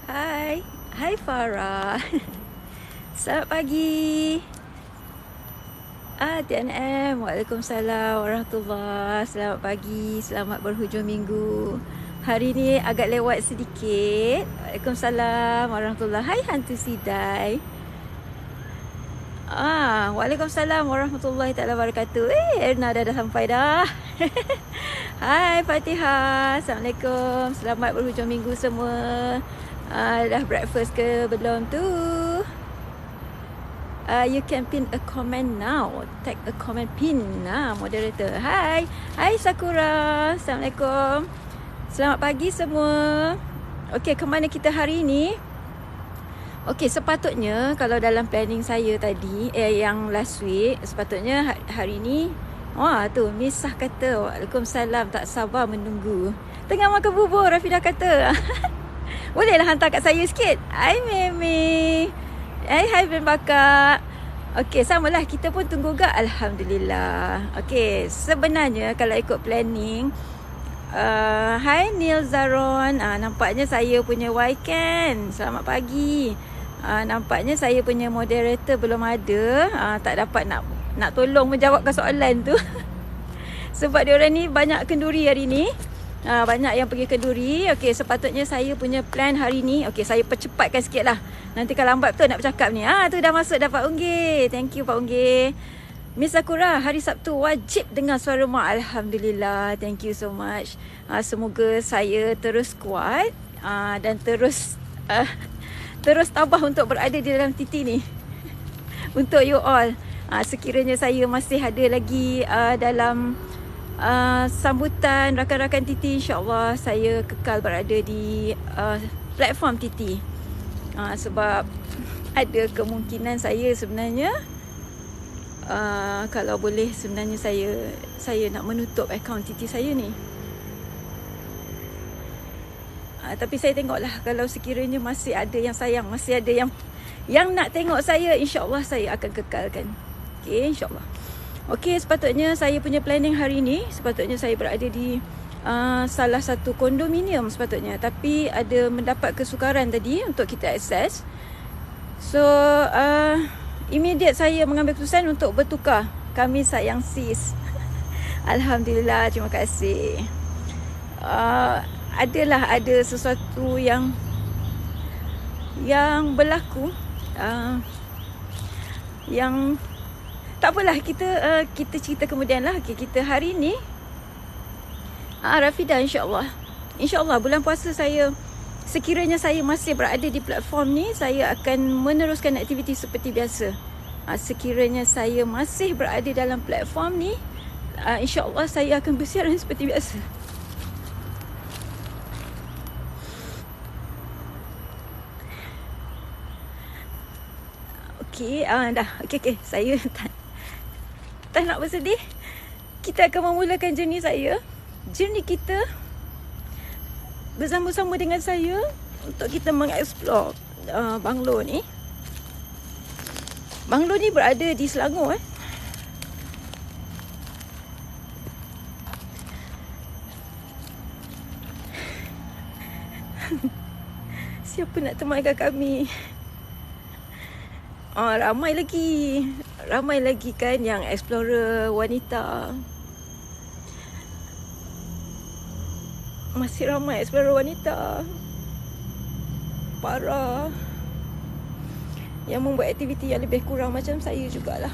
Hai, hai Farah. Selamat pagi. TNM. Waalaikumsalam warahmatullahi. Selamat pagi, selamat berhujung minggu. Hari ni agak lewat sedikit. Waalaikumsalam warahmatullahi. Hai hantu Sidai. Waalaikumsalam warahmatullahi taala wabarakatuh. Erna dah sampai dah. Hai Fatihah. Assalamualaikum. Selamat berhujung minggu semua. Dah breakfast ke belum tu? You can pin a comment now. Tag a comment pin. Moderator. Hai. Hai Sakura. Assalamualaikum. Selamat pagi semua. Okey, ke mana kita hari ini? Okey, sepatutnya kalau dalam planning saya tadi, yang last week, sepatutnya hari ini, tu Misah kata, Waalaikumsalam, tak sabar menunggu. Tengah makan bubur, Rafidah kata. Bolehlah hantar kat saya sikit. Hai Meme. Hai Ben Bakak. Okey, samalah, kita pun tunggu gak. Alhamdulillah. Okey, sebenarnya kalau ikut planning, hai Neil Zaron. Nampaknya saya punya Yken. Selamat pagi. Nampaknya saya punya moderator belum ada. Tak dapat nak tolong menjawabkan soalan tu. Sebab diorang ni banyak kenduri hari ni. Banyak yang pergi kenduri. Okey, sepatutnya saya punya plan hari ni. Okey, saya percepatkan sikit lah. Nanti kalau lambat betul nak bercakap ni. Tu dah masuk dah Pak Unggih. Thank you Pak Unggih. Miss Sakura, hari Sabtu wajib dengar suara mak. Alhamdulillah. Thank you so much. Semoga saya terus kuat. Dan terus tabah untuk berada di dalam titi ni. Untuk you all. Sekiranya saya masih ada lagi dalam sambutan rakan-rakan titi, insyaAllah saya kekal berada di platform titi. Sebab ada kemungkinan saya sebenarnya, kalau boleh sebenarnya saya nak menutup akaun titi saya ni. Tapi saya tengoklah, kalau sekiranya masih ada yang sayang, masih ada yang nak tengok saya, insyaAllah saya akan kekalkan. Okay, insyaAllah. Okay, sepatutnya saya punya planning hari ni, sepatutnya saya berada di salah satu kondominium sepatutnya. Tapi ada mendapat kesukaran tadi untuk kita akses. So, immediate saya mengambil keputusan untuk bertukar. Kami sayang sis. Alhamdulillah, terima kasih. Ada sesuatu yang berlaku, yang tak apalah, kita cerita kemudian lah. Okay, kita hari ni Rafidah, InsyaAllah bulan puasa saya, sekiranya saya masih berada di platform ni, saya akan meneruskan aktiviti seperti biasa. Sekiranya saya masih berada dalam platform ni, InsyaAllah saya akan bersiaran seperti biasa. Okay, dah. Okay, saya tak nak bersedih. Kita akan memulakan journey saya. Journey kita bersama-sama dengan saya untuk kita mengeksplor banglo ni. Banglo ni berada di Selangor. Siapa nak temankan kami? Ramai lagi kan yang explorer wanita. Masih ramai explorer wanita para yang membuat aktiviti yang lebih kurang macam saya jugalah.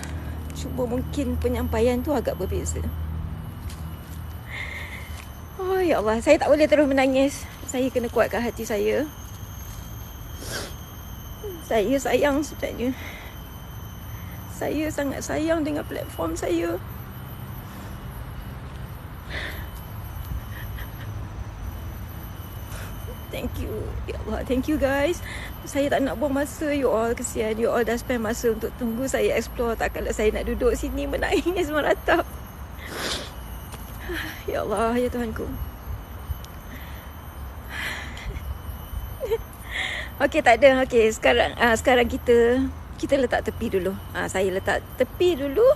Cuma mungkin penyampaian tu agak berbeza. Ya Allah, saya tak boleh terus menangis. Saya kena kuatkan hati saya. Saya sayang sebenarnya. Saya sangat sayang dengan platform saya. Thank you. Ya Allah, thank you guys. Saya tak nak buang masa you all. Kesian you all dah spend masa untuk tunggu saya explore. Takkanlah saya nak duduk sini menangis meratap. Ya Allah, ya Tuhanku. Okey, tak ada. Okey, sekarang kita letak tepi dulu. Saya letak tepi dulu.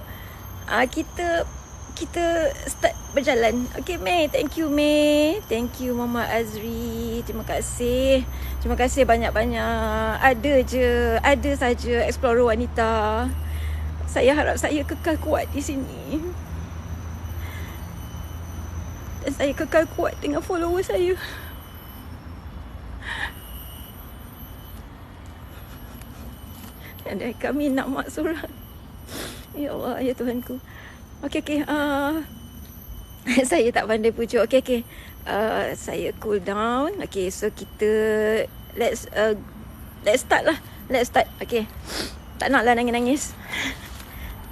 kita start berjalan. Okay, May. Thank you, May. Thank you, Mama Azri. Terima kasih. Terima kasih banyak-banyak. Ada saja Explorer Wanita. Saya harap saya kekal kuat di sini. Dan saya kekal kuat dengan follower saya. Dan kami nak maksurah. Ya Allah, ya Tuhanku. Okay. Saya tak pandai pujuk. Okay. Saya cool down. Okay, so kita let's start lah. Let's start. Okay. Tak naklah nangis-nangis.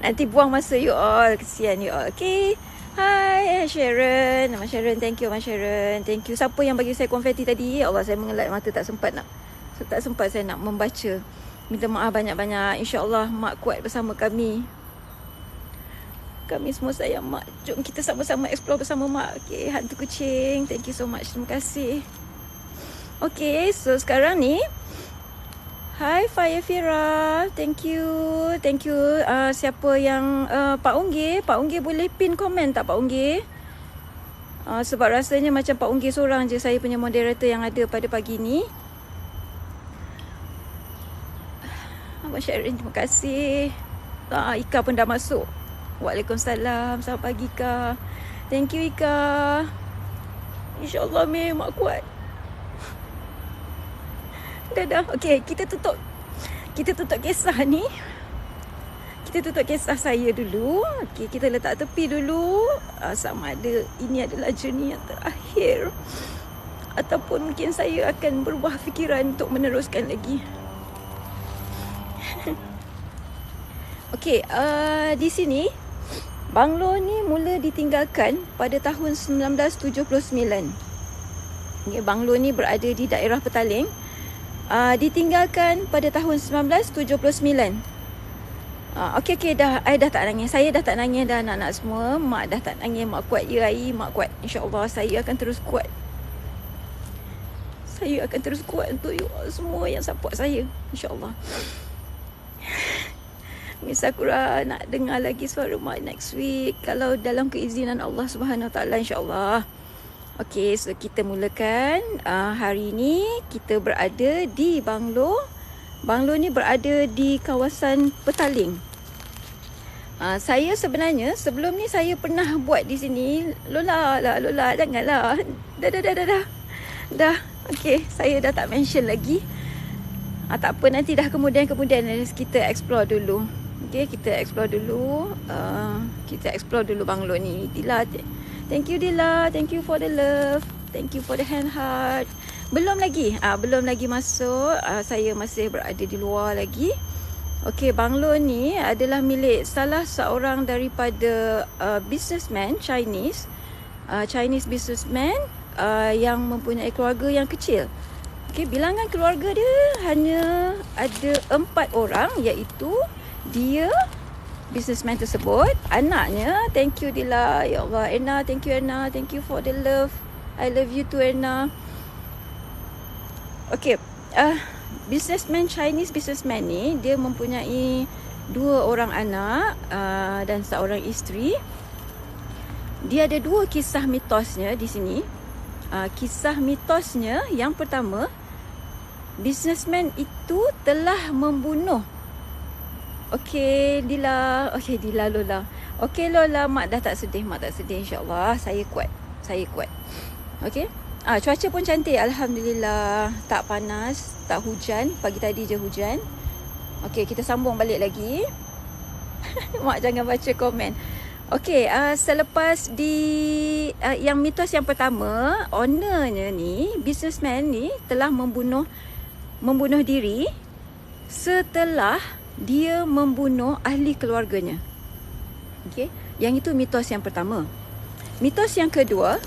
Nanti buang masa you all. Kesian you all. Okay. Hai Sharon. Nama Sharon. Thank you, Mak Sharon. Thank you. Siapa yang bagi saya konfeti tadi? Ya Allah, saya mengelak mata, tak sempat saya nak membaca. Minta maaf banyak-banyak. InsyaAllah Mak kuat bersama kami. Kami semua sayang Mak. Jom kita sama-sama explore bersama Mak. Okay, hantu kucing. Thank you so much. Terima kasih. Okay, so sekarang ni. Hai Faya Fira. Thank you. Siapa yang Pak Ungge boleh pin komen tak Pak Ungge? Sebab rasanya macam Pak Ungge seorang je saya punya moderator yang ada pada pagi ni. Abang Sharon, terima kasih. Ika pun dah masuk. Waalaikumsalam. Selamat pagi, Ika. Thank you, Ika. InsyaAllah, Mak kuat. Dah. Okay, kita tutup kisah ni. Kita tutup kisah saya dulu. Okay, kita letak tepi dulu. Sama ada ini adalah journey yang terakhir. Ataupun mungkin saya akan berubah fikiran untuk meneruskan lagi. Okay, di sini banglo ni mula ditinggalkan pada tahun 1979. Okay, banglo ni berada di daerah Petaling. Ditinggalkan pada tahun 1979. Okay, dah. I dah tak nangis. Saya dah tak nangis dah, anak-anak semua. Mak dah tak nangis. Mak kuat ya, Ai. Mak kuat. InsyaAllah saya akan terus kuat. Saya akan terus kuat untuk you all semua yang support saya. InsyaAllah. Miss Sakura nak dengar lagi suara Mak next week. Kalau dalam keizinan Allah Subhanahu Wa Taala, insyaAllah. Okay, so kita mulakan. Hari ni kita berada di banglo. Banglo ni berada di kawasan Petaling. Saya sebenarnya sebelum ni saya pernah buat di sini. Lola, janganlah. Dah. Okay, saya dah tak mention lagi. Tak apa, nanti dah kemudian kita explore dulu. Okay, kita explore dulu. Kita explore dulu banglo ni. Dila, thank you Dila. Thank you for the love. Thank you for the hand heart. Belum lagi masuk. Saya masih berada di luar lagi. Okay, banglo ni adalah milik salah seorang daripada businessman Chinese businessman yang mempunyai keluarga yang kecil. Okay, bilangan keluarga dia hanya ada 4 orang, iaitu dia, businessman tersebut, anaknya, thank you Dila, ya Allah, Erna, thank you for the love, I love you too Erna. Okay, Chinese businessman ni, dia mempunyai 2 orang anak dan seorang isteri. Dia ada 2 kisah mitosnya di sini. Kisah mitosnya yang pertama, businessman itu telah membunuh. Okey Dila, Lola. Okey Lola, Mak dah tak sedih, insyaAllah. Saya kuat. Okey. Cuaca pun cantik, alhamdulillah. Tak panas, tak hujan. Pagi tadi je hujan. Okey, kita sambung balik lagi. Mak jangan baca komen. Okey, selepas yang mitos yang pertama, ownernya ni, businessman ni telah membunuh diri setelah dia membunuh ahli keluarganya. Okey, yang itu mitos yang pertama. Mitos yang kedua,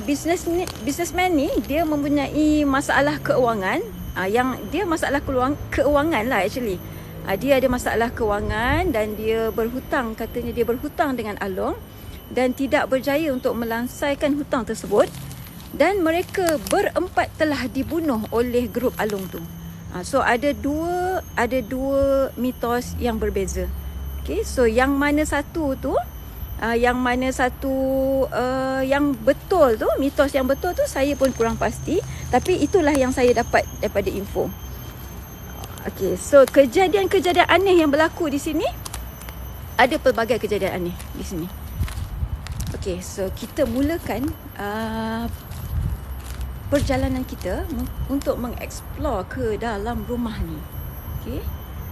businessman ni dia mempunyai masalah keuangan. Yang dia masalah keuangan lah actually. Dia ada masalah keuangan dan dia berhutang, katanya dia berhutang dengan Along dan tidak berjaya untuk melangsaikan hutang tersebut, dan mereka berempat telah dibunuh oleh grup Along tu. So ada dua mitos yang berbeza. Okay, so yang mana satu tu Yang mana satu yang betul tu, mitos yang betul tu saya pun kurang pasti. Tapi itulah yang saya dapat daripada info. Okay, so kejadian-kejadian aneh yang berlaku di sini, ada pelbagai kejadian aneh di sini. Okay, so kita mulakan perjalanan kita untuk mengeksplor ke dalam rumah ni. Okay,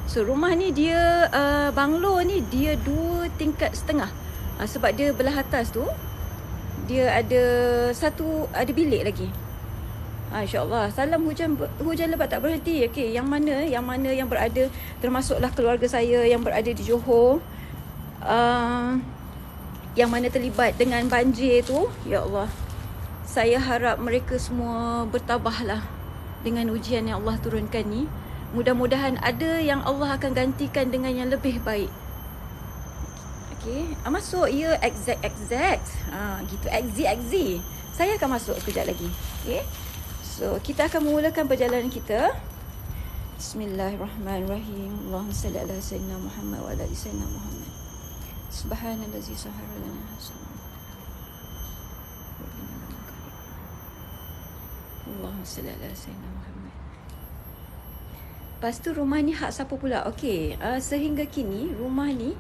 so rumah ni dia banglo ni dia 2 tingkat setengah. Sebab dia belah atas tu dia ada bilik lagi. InsyaAllah. Salam hujan lebat tak berhenti. Okey, yang mana yang berada, termasuklah keluarga saya yang berada di Johor, yang mana terlibat dengan banjir tu. Ya Allah, saya harap mereka semua bertabahlah dengan ujian yang Allah turunkan ni. Mudah-mudahan ada yang Allah akan gantikan dengan yang lebih baik. Okey, masuk ya, exact. Gitu, exit. Saya akan masuk kejap lagi. Okey. So, kita akan memulakan perjalanan kita. Bismillahirrahmanirrahim. Allahumma salli ala sayyidina Muhammad wa ala ali sayyidina Muhammad. Subhanallazi sahhara lana hadza. Allahumma salli ala sayyidina Muhammad. Lepas tu rumah ni hak siapa pula? Okey, sehingga kini rumah ni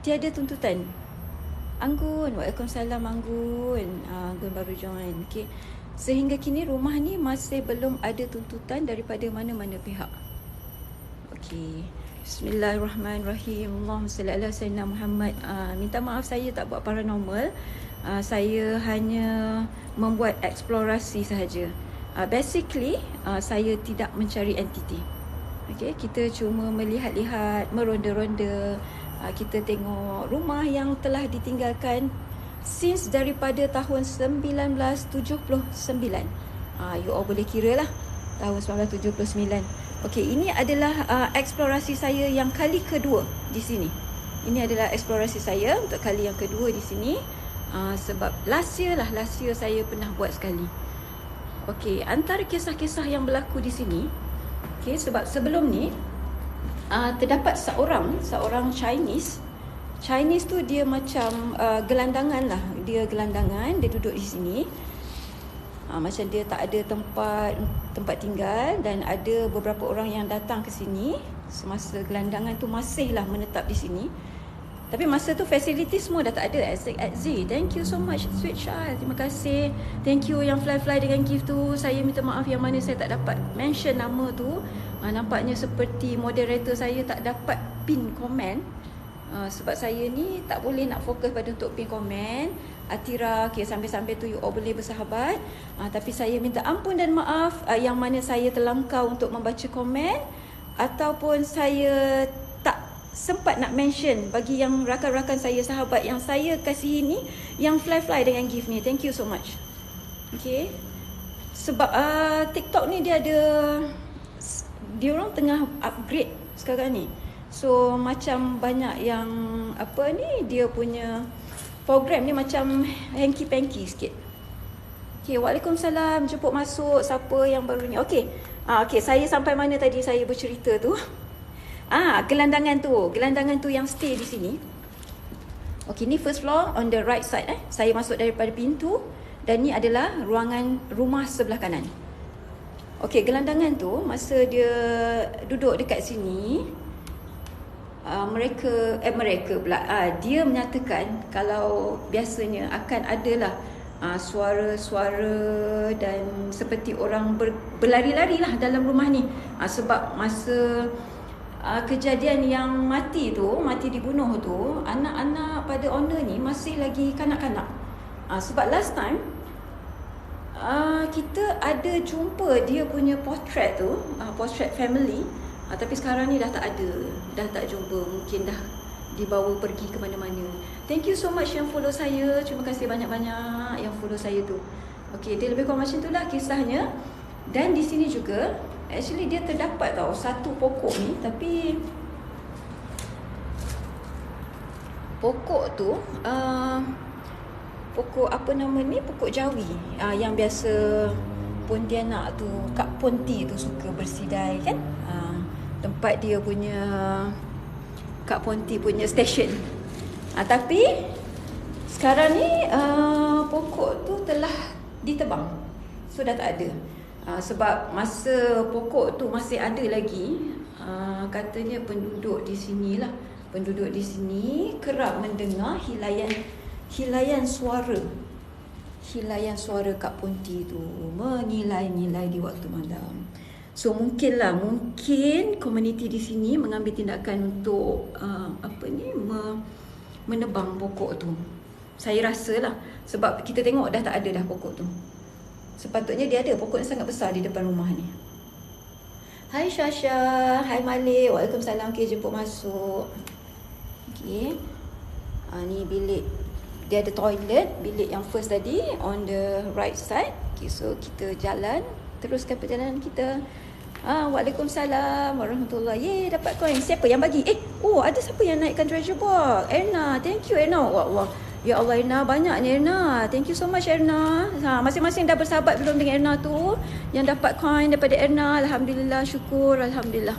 tiada tuntutan. Anggun, waalaikumsalam Anggun. Anggun baru join. Okey. Sehingga kini rumah ni masih belum ada tuntutan daripada mana-mana pihak. Okey. Bismillahirrahmanirrahim. Allahumma salli ala sayyidina Muhammad. Minta maaf saya tak buat paranormal. Saya hanya membuat eksplorasi sahaja. Basically, saya tidak mencari entiti. Okey, kita cuma melihat-lihat, meronda-ronda. Kita tengok rumah yang telah ditinggalkan since daripada tahun 1979. You all boleh kira lah, tahun 1979. Okey, ini adalah eksplorasi saya yang kali kedua di sini. Ini adalah eksplorasi saya untuk kali yang kedua di sini. Sebab last year saya pernah buat sekali. Okey, antara kisah-kisah yang berlaku di sini, okey, sebab sebelum ni terdapat seorang Chinese tu dia macam gelandangan lah. Dia gelandangan, dia duduk di sini. Macam dia tak ada tempat tinggal, dan ada beberapa orang yang datang ke sini semasa gelandangan tu masihlah menetap di sini. Tapi masa tu fasiliti semua dah tak ada. Z, thank you so much Sweet Shah. Terima kasih. Thank you yang fly dengan gift tu. Saya minta maaf yang mana saya tak dapat mention nama tu. Nampaknya seperti moderator saya tak dapat pin komen. Sebab saya ni tak boleh nak fokus pada untuk pin komen. Atira, okay, sampai-sampai tu you all boleh bersahabat. Tapi saya minta ampun dan maaf yang mana saya terlangkau untuk membaca komen, ataupun saya tak sempat nak mention bagi yang rakan-rakan saya, sahabat yang saya kasihi ni, yang fly dengan gift ni. Thank you so much. Okay, sebab TikTok ni dia orang tengah upgrade sekarang ni. So macam banyak yang dia punya program ni macam hanky-panky sikit. Okay, waalaikumsalam, jemput masuk siapa yang baru ni. Okay, saya sampai mana tadi saya bercerita tu. Gelandangan tu yang stay di sini. Okay, ni first floor on the right side. Saya masuk daripada pintu, dan ni adalah ruangan rumah sebelah kanan. Okay, gelandangan tu masa dia duduk dekat sini, dia menyatakan kalau biasanya akan adalah suara-suara dan seperti orang berlari-lari lah dalam rumah ni. Sebab masa kejadian yang mati dibunuh tu, anak-anak pada owner ni masih lagi kanak-kanak. Sebab last time kita ada jumpa dia punya portrait tu, portrait family. Tapi sekarang ni dah tak ada, dah tak jumpa. Mungkin dah dibawa pergi ke mana-mana. Thank you so much yang follow saya. Terima kasih banyak-banyak yang follow saya tu. Okay, dia lebih kurang macam tu lah kisahnya. Dan di sini juga, actually dia terdapat satu pokok ni. Tapi pokok tu pokok pokok jawi, yang biasa Pontianak tu, Kak Ponti tu suka bersidai kan. Tempat dia punya, Kak Ponti punya station. Tapi Sekarang ni pokok tu telah ditebang. So dah tak ada. Sebab masa pokok tu masih ada lagi, katanya penduduk di sini lah, penduduk di sini kerap mendengar hilaian suara Kak Ponti tu mengilai-ngilai di waktu malam. So mungkin komuniti di sini mengambil tindakan untuk menebang pokok tu. Saya rasa lah, sebab kita tengok dah tak ada dah pokok tu. Sepatutnya dia ada pokok yang sangat besar di depan rumah ni. Hai Syasha, hai Malik, waalaikumsalam. Okay, jemput masuk. Okay, ni bilik. Dia ada toilet, bilik yang first tadi on the right side. Okay, so kita jalan, teruskan perjalanan kita. Waalaikumsalam warahmatullahi. Yeay, dapat koin. Siapa yang bagi? Ada siapa yang naikkan treasure box? Erna, thank you Erna. Allah. Ya Allah Erna, banyaknya Erna. Thank you so much Erna. Masing-masing dah bersahabat belum dengan Erna tu? Yang dapat koin daripada Erna, alhamdulillah, syukur, alhamdulillah.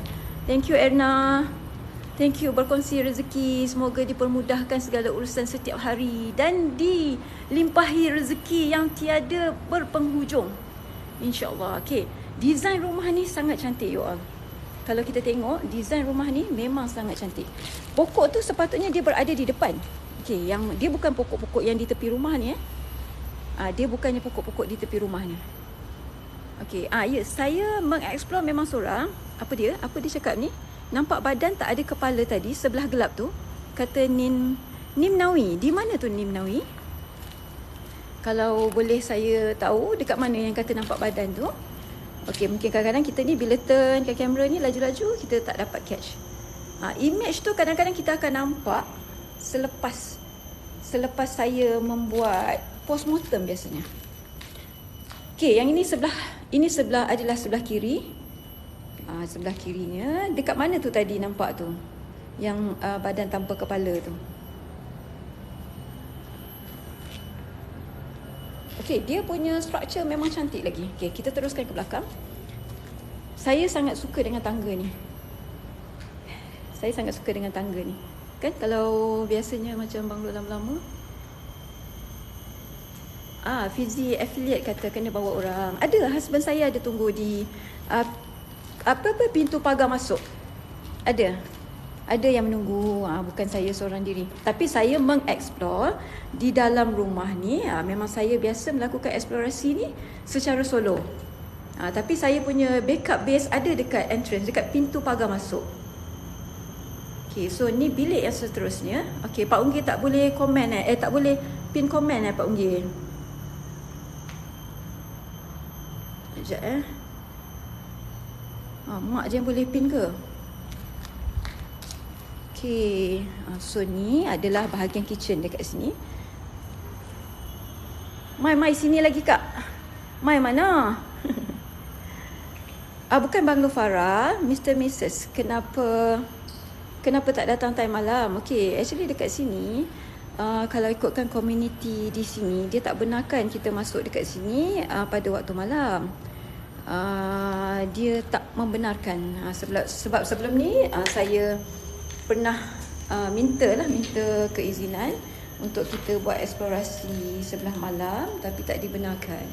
Thank you Erna. Thank you, berkongsi rezeki. Semoga dipermudahkan segala urusan setiap hari dan dilimpahi rezeki yang tiada berpenghujung, InsyaAllah. Okay, desain rumah ni sangat cantik you all. Kalau kita tengok, desain rumah ni memang sangat cantik. Pokok tu sepatutnya dia berada di depan. Okay, yang dia bukan pokok-pokok yang di tepi rumah ni. Dia bukannya pokok-pokok di tepi rumah ni. Okay, ya, saya mengeksplor memang seorang. Apa dia cakap ni? Nampak badan tak ada kepala tadi sebelah gelap tu. Kata Nim Nawi. Di mana tu Nim Nawi? Kalau boleh saya tahu dekat mana yang kata nampak badan tu. Okey, mungkin kadang-kadang kita ni bila turnkan kamera ni laju-laju, kita tak dapat catch. Image tu kadang-kadang kita akan nampak selepas saya membuat postmortem biasanya. Okey, yang ini sebelah adalah sebelah kiri. Sebelah kirinya, dekat mana tu tadi nampak tu? Yang badan tanpa kepala tu. Okey, dia punya structure memang cantik lagi. Okey, kita teruskan ke belakang. Saya sangat suka dengan tangga ni. Kan kalau biasanya macam banglo lama-lama. Fizi affiliate kata kena bawa orang. Ada, husband saya ada tunggu di pintu pagar masuk. Ada yang menunggu, bukan saya seorang diri. Tapi saya mengeksplor di dalam rumah ni. Memang saya biasa melakukan eksplorasi ni secara solo. Tapi saya punya backup base ada dekat entrance, dekat pintu pagar masuk. Okay, so ni bilik yang seterusnya. Okay, Pak Unggi tak boleh komen tak boleh pin komen Pak Unggi. Sekejap mak je yang boleh pin ke? Okay, so ni adalah bahagian kitchen dekat sini. Mai sini lagi kak. Mai mana? Bukan Banglo Farah, Mr. Mrs. Kenapa tak datang time malam? Okay, actually dekat sini, kalau ikutkan komuniti di sini, dia tak benarkan kita masuk dekat sini pada waktu malam. Dia tak membenarkan. Sebab sebelum ni saya pernah minta keizinan untuk kita buat eksplorasi sebelah malam, tapi tak dibenarkan.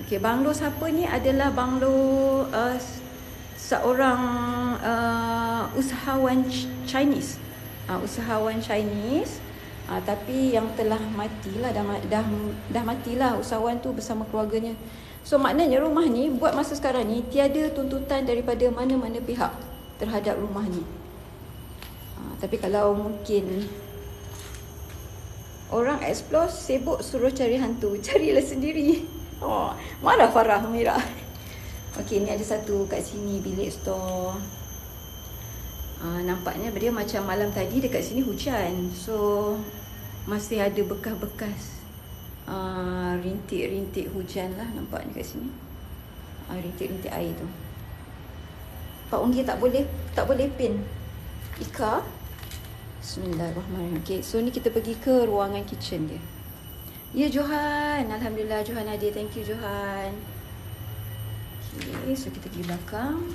Okey, banglo siapa ni adalah banglo seorang usahawan Chinese. Tapi yang telah matilah, dah matilah usahawan tu bersama keluarganya. So maknanya rumah ni buat masa sekarang ni tiada tuntutan daripada mana-mana pihak terhadap rumah ni. Tapi kalau mungkin orang explore sibuk suruh cari hantu, carilah sendiri. Marah Farah Mira. Okey, ni ada satu kat sini bilik store. Nampaknya dia macam malam tadi dekat sini hujan. So masih ada bekas-bekas rintik-rintik hujan lah nampaknya kat sini. Rintik-rintik air tu. Pak Unggi tak boleh pin. Ika. Bismillahirrahmanirrahim. Okay, so ni kita pergi ke ruangan kitchen dia. Ya Johan, alhamdulillah Johan ada. Thank you Johan. Okay, so kita pergi belakang.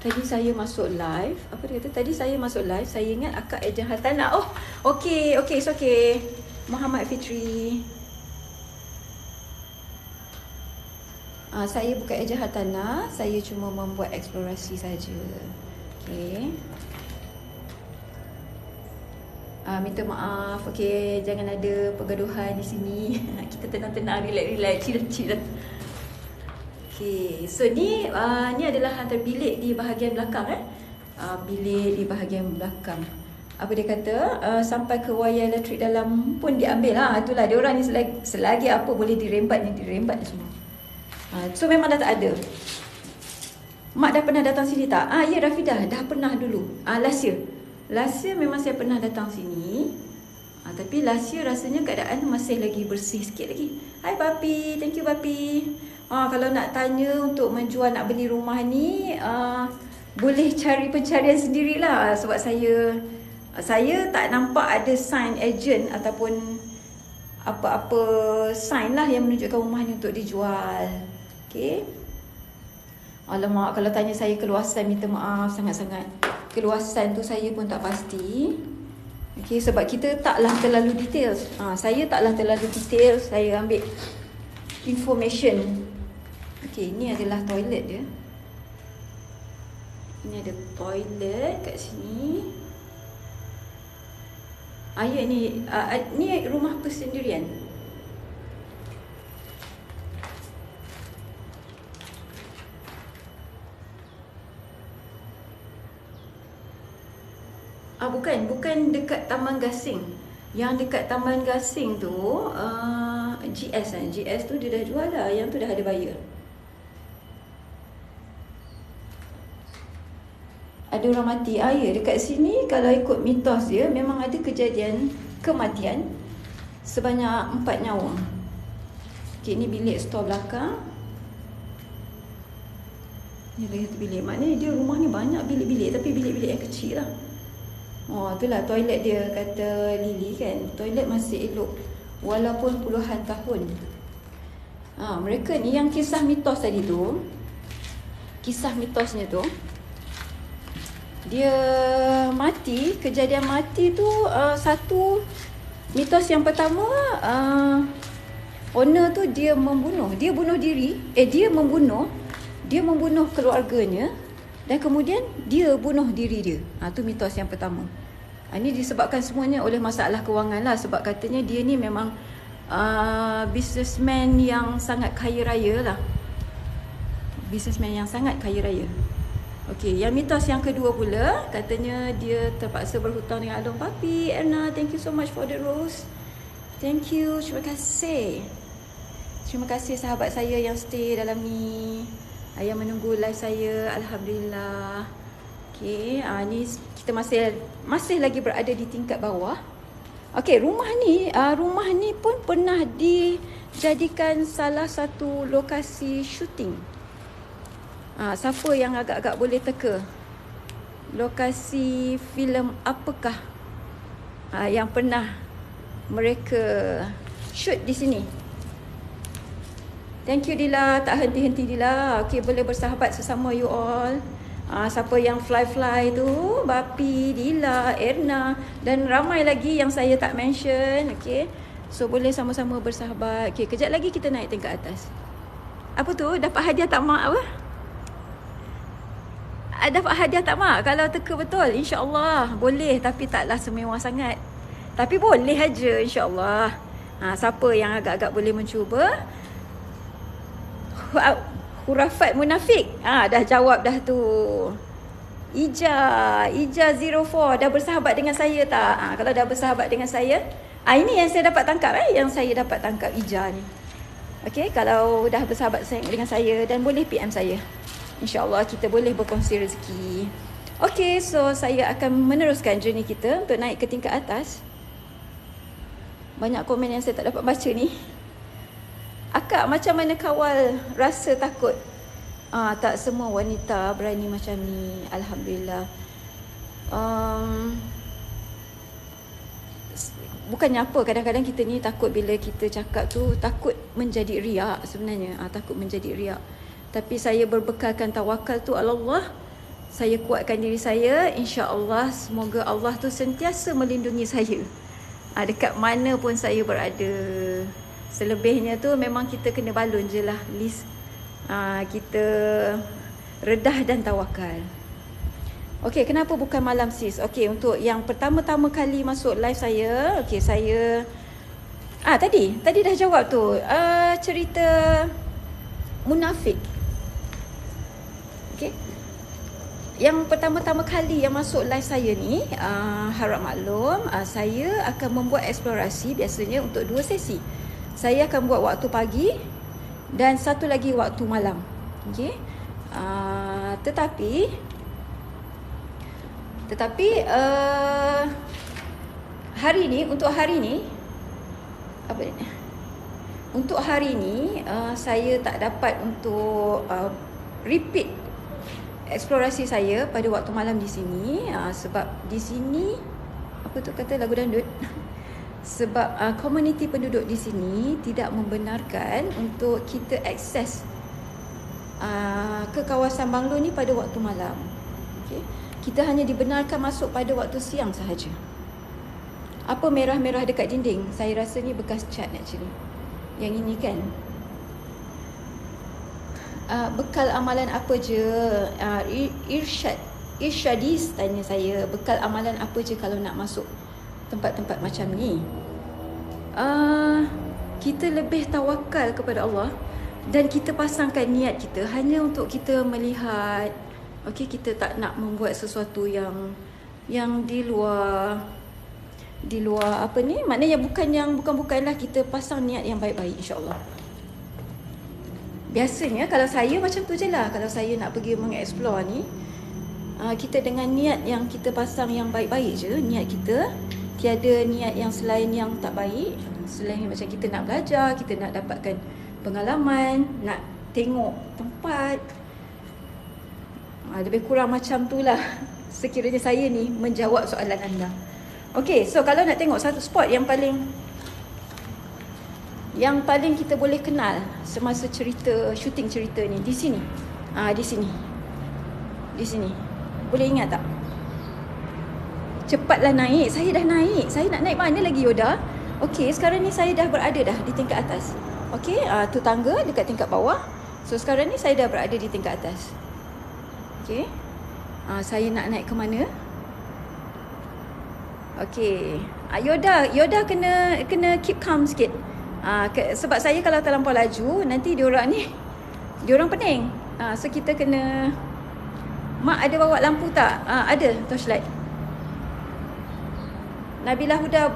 Tadi saya masuk live. Apa dia kata? Tadi saya masuk live. Saya ingat akak Ejen Hartana. Oh, okey. Okey, it's okay. Muhammad Fitri. Saya bukan Ejen Hartana. Saya cuma membuat eksplorasi saja. Okey. Minta maaf. Okey, jangan ada pergaduhan di sini. Kita tenang-tenang, relax, chill. Okay, so ni adalah hantar bilik di bahagian belakang bilik di bahagian belakang. Apa dia kata, sampai ke wayar elektrik dalam pun diambil lah. Itulah dia orang ni selagi apa boleh dirembat semua. So memang dah tak ada. Mak dah pernah datang sini tak? Ya Rafidah, dah pernah dulu. Last year memang saya pernah datang sini. Tapi last year rasanya keadaan masih lagi bersih sikit lagi. Hai Papi, thank you Papi. Kalau nak tanya untuk menjual, nak beli rumah ni, boleh cari pencarian sendirilah. Sebab saya tak nampak ada sign agent ataupun apa-apa sign lah yang menunjukkan rumah ni untuk dijual. Okay. Alamak, kalau tanya saya keluasan, minta maaf sangat-sangat. Keluasan tu saya pun tak pasti. Okay, sebab kita taklah terlalu details. Saya taklah terlalu details. Saya ambil information. Okay, ini adalah toilet dia. Ini ada toilet kat sini. Ya, ni rumah persendirian. Bukan dekat Taman Gasing. Yang dekat Taman Gasing tu GS tu dia dah jual lah. Yang tu dah ada buyer. Ada orang mati. Ya, dekat sini kalau ikut mitos dia memang ada kejadian kematian sebanyak 4 nyawa. Okay, ni bilik store belakang. Ni lagi satu bilik. Maknanya dia rumah ni banyak bilik-bilik, tapi bilik-bilik yang kecil lah. Itulah toilet dia, kata Lily kan. Toilet masih elok walaupun puluhan tahun. Mereka ni yang kisah mitos tadi tu, kisah mitosnya tu, dia mati, kejadian mati tu satu mitos yang pertama, owner tu dia bunuh diri, dia membunuh keluarganya dan kemudian dia bunuh diri dia. Tu mitos yang pertama. Ini disebabkan semuanya oleh masalah kewangan lah, sebab katanya dia ni memang businessman yang sangat kaya raya lah. Businessman yang sangat kaya raya. Okey, yang mitos yang kedua pula, katanya dia terpaksa berhutang dengan Along Papi. Erna, thank you so much for the rose. Thank you, terima kasih. Terima kasih sahabat saya yang stay dalam ni, yang menunggu live saya. Alhamdulillah. Okey, ni kita masih lagi berada di tingkat bawah. Okey, rumah ni pun pernah dijadikan salah satu lokasi syuting. Siapa yang agak-agak boleh teka lokasi filem apakah yang pernah mereka shoot di sini? Thank you Dila, tak henti-henti Dila. Okay, boleh bersahabat sesama you all. Siapa yang fly tu, Bapi, Dila, Erna dan ramai lagi yang saya tak mention. Okay, so boleh sama-sama bersahabat. Okay, kejap lagi kita naik tingkat atas. Apa tu? Dapat hadiah tak mak apa? Dapat hadiah tak mak? Kalau teka betul, insya-Allah boleh, tapi taklah semewah sangat. Tapi boleh aja insya-Allah. Siapa yang agak-agak boleh mencuba? Hurafat munafik. Dah jawab dah tu. Ija 04 dah bersahabat dengan saya tak? Kalau dah bersahabat dengan saya, ini yang saya dapat tangkap yang saya dapat tangkap Ija ni. Okey, kalau dah bersahabat dengan saya dan boleh PM saya. InsyaAllah kita boleh berkongsi rezeki. Okay, so saya akan meneruskan journey kita untuk naik ke tingkat atas. Banyak komen yang saya tak dapat baca ni. Akak macam mana kawal rasa takut? Tak semua wanita berani macam ni. Alhamdulillah. Bukannya apa, kadang-kadang kita ni takut bila kita cakap tu, takut menjadi riak sebenarnya. Takut menjadi riak. Tapi saya berbekalkan tawakal tu Allah, Saya kuatkan diri saya, insya-Allah semoga Allah tu sentiasa melindungi saya. Dekat mana pun saya berada. Selebihnya tu memang kita kena balun je lah list. Kita redah dan tawakal. Okey, kenapa bukan malam sis? Okey, untuk yang pertama-tama kali masuk live saya, okey saya tadi dah jawab tu. Cerita munafik. Okey. Yang pertama-tama kali yang masuk live saya ni, harap maklum, saya akan membuat eksplorasi biasanya untuk 2 sesi. Saya akan buat waktu pagi dan satu lagi waktu malam. Okey. Tetapi hari ni, untuk hari ni saya tak dapat untuk repeat eksplorasi saya pada waktu malam di sini, sebab di sini apa tu kata lagu dangdut sebab komuniti penduduk di sini tidak membenarkan untuk kita akses ke kawasan Banglo ni pada waktu malam. Okey, kita hanya dibenarkan masuk pada waktu siang sahaja. Apa merah-merah dekat dinding? Saya rasa ni bekas cat actually. Yang ini kan. Bekal amalan apa je? Irsyadis tanya saya, bekal amalan apa je kalau nak masuk tempat-tempat macam ni? Kita lebih tawakal kepada Allah dan kita pasangkan niat kita hanya untuk kita melihat. Okey, kita tak nak membuat sesuatu yang di luar apa ni? Maknanya bukanlah kita pasang niat yang baik-baik, insya-Allah. Biasanya kalau saya macam tu je lah. Kalau saya nak pergi mengeksplor ni, kita dengan niat yang kita pasang yang baik-baik je. Niat kita, tiada niat yang selain yang tak baik. Selain macam kita nak belajar, kita nak dapatkan pengalaman, nak tengok tempat. Lebih kurang macam tu lah sekiranya saya ni menjawab soalan anda. Okay, so kalau nak tengok satu spot yang paling kita boleh kenal semasa syuting cerita ni, di sini. Di sini. Boleh ingat tak? Cepatlah naik. Saya dah naik. Saya nak naik mana lagi, Yoda? Okey, sekarang ni saya dah berada dah di tingkat atas. Okey, tu tangga dekat tingkat bawah. So sekarang ni saya dah berada di tingkat atas. Okey. Saya nak naik ke mana? Okey. Yoda kena keep calm sikit. Sebab saya kalau terlampau laju, nanti diorang pening. So kita kena. Mak ada bawa lampu tak? Ada torchlight. Nabila Huda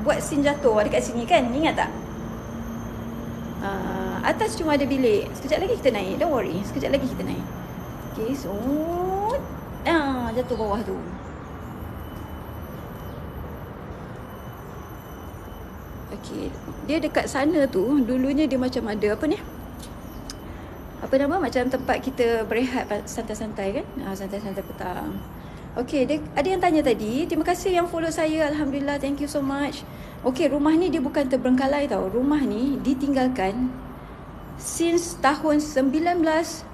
buat scene jatuh dekat sini kan? Ingat tak? Atas cuma ada bilik. Sekejap lagi kita naik. Don't worry. Sekejap lagi kita naik. Okay, so jatuh bawah tu. Okey, dia dekat sana tu, dulunya dia macam ada apa ni? Apa nama? Macam tempat kita berehat santai-santai kan? Santai-santai petang. Okey, ada yang tanya tadi. Terima kasih yang follow saya. Alhamdulillah, thank you so much. Okey, rumah ni dia bukan terbengkalai tau. Rumah ni ditinggalkan since tahun 1979.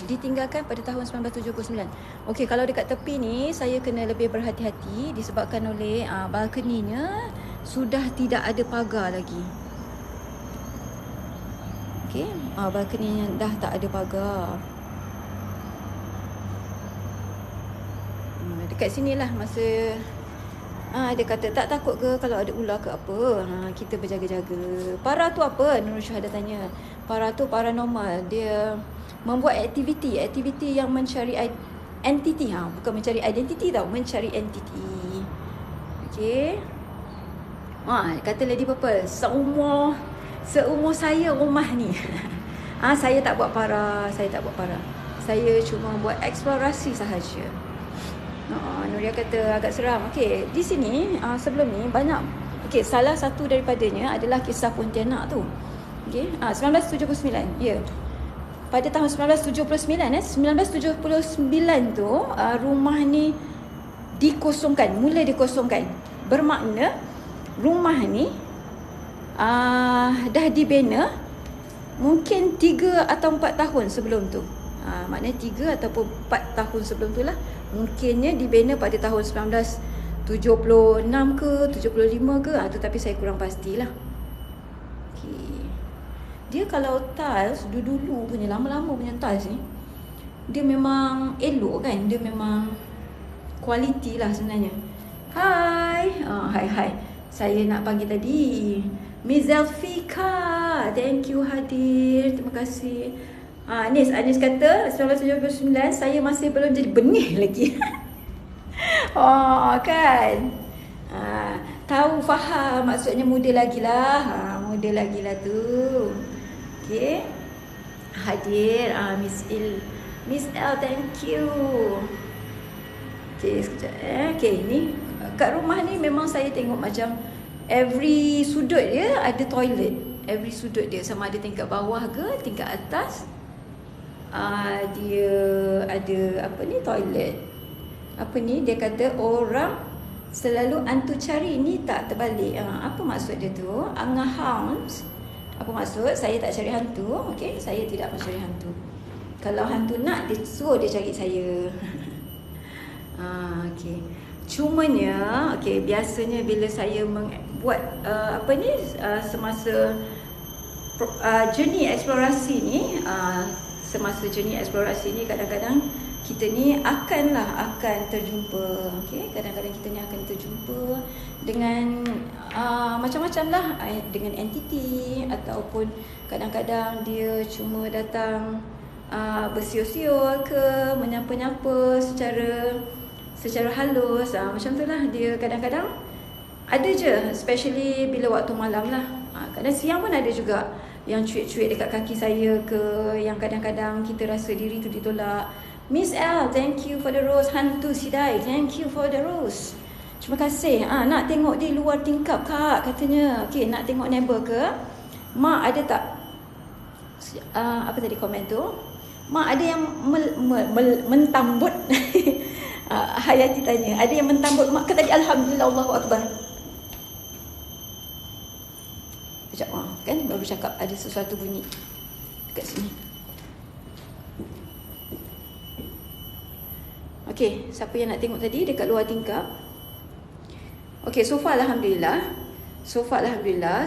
Ditinggalkan pada tahun 1979. Okey, kalau dekat tepi ni saya kena lebih berhati-hati disebabkan oleh balkoninya sudah tidak ada pagar lagi. Okey, balkoninya dah tak ada pagar. Dekat sinilah masa dia kata tak takut ke kalau ada ular ke apa. Kita berjaga-jaga. Para tu apa? Nurul Syuhada tanya. Para tu paranormal. Dia membuat aktiviti yang mencari entiti. Bukan mencari identiti tau, mencari entiti. Okey. Kata Lady Purple, seumur saya rumah ni. Saya tak buat para. Saya cuma buat eksplorasi sahaja. Nuria kata agak seram. Okey, di sini sebelum ni banyak. Okey, salah satu daripadanya adalah kisah Pontianak tu. Okey, 1979. Ya. Pada tahun 1979 tu rumah ni mula dikosongkan. Bermakna rumah ni dah dibina mungkin 3 atau 4 tahun sebelum tu. Maknanya 3 ataupun 4 tahun sebelum tu lah. Mungkinnya dibina pada tahun 1976 ke 75 ke, tetapi saya kurang pastilah. Okay. Dia kalau tiles dulu punya, lama-lama punya tiles ni, dia memang elok kan, dia memang kualiti lah sebenarnya. Hai, hai. Saya nak panggil tadi Miss Zelfika, thank you hadir, terima kasih. Anis kata 1979 saya masih belum jadi benih lagi. Kan. Tahu, faham maksudnya muda lagi lah. Muda lagi lah tu. Okay. Hadir Miss L, thank you. Okay, sekejap. Okay, ni kat rumah ni memang saya tengok macam every sudut dia ada toilet. Every sudut dia, sama ada tingkat bawah ke tingkat atas, dia ada toilet. Dia kata orang selalu hantu cari, ni tak terbalik. Apa maksud dia tu? Angah Hounds. Apa maksud? Saya tak cari hantu. Okay, saya tidak mencari hantu. Kalau hantu nak, dia suruh dia cari saya. Okay. Cumanya, okay, biasanya bila saya buat semasa journey eksplorasi ni, kadang-kadang kita ni akan terjumpa. Okay, kadang-kadang kita ni akan terjumpa dengan macam-macam lah, dengan entiti, ataupun kadang-kadang dia cuma datang bersiul-siul ke, menyapa-nyapa secara halus, macam tu lah. Dia kadang-kadang ada je, especially bila waktu malam lah. Kadang siang pun ada juga yang cuik-cuik dekat kaki saya ke, yang kadang-kadang kita rasa diri tu ditolak. Miss L, thank you for the rose. Hantu Sidai, thank you for the rose. Terima kasih. Nak tengok di luar tingkap kak, katanya. Okay, nak tengok neighbor ke? Mak ada tak? Apa tadi komen tu? Mak ada yang mentambut. Hayati tanya, ada yang mentambut mak ke tadi? Alhamdulillah, Allahu Akbar. Sekejap, kan baru cakap ada sesuatu bunyi dekat sini. Okey, siapa yang nak tengok tadi dekat luar tingkap? Okey, so far Alhamdulillah.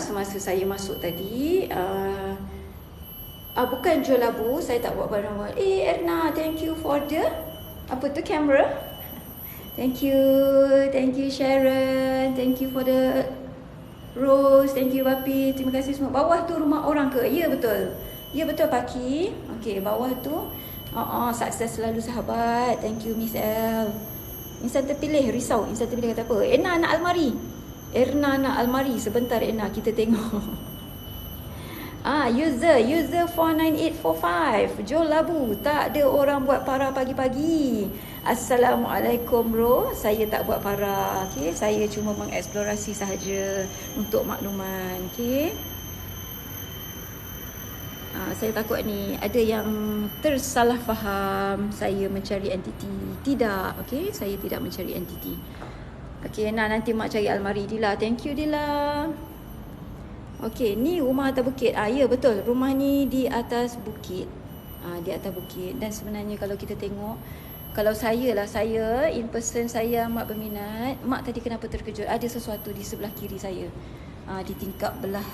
Semasa saya masuk tadi, bukan jual labu, saya tak buat barang. Erna, thank you for the camera. Thank you Sharon, thank you for the rose, thank you Bapi, terima kasih semua. Bawah tu rumah orang ke? Ya betul Paki. Okey, bawah tu sukses selalu sahabat. Thank you Miss L. Insan terpilih risau, insan terpilih kata apa? Erna nak almari. Sebentar Erna, kita tengok. User 49845. Jual labu, tak ada orang buat para pagi-pagi. Assalamualaikum bro. Saya tak buat para. Okay, saya cuma mengeksplorasi sahaja untuk makluman. Okay. Saya takut ni ada yang tersalah faham saya mencari entiti. Tidak, okay, saya tidak mencari entiti. Okay, nanti mak cari almari. Dila, thank you Dila. Okay, ni rumah atas bukit. Ya betul, rumah ni di atas bukit. Di atas bukit. Dan sebenarnya kalau kita tengok, kalau saya in person saya amat berminat. Mak tadi kenapa terkejut? Ada sesuatu di sebelah kiri saya. Di tingkap belah.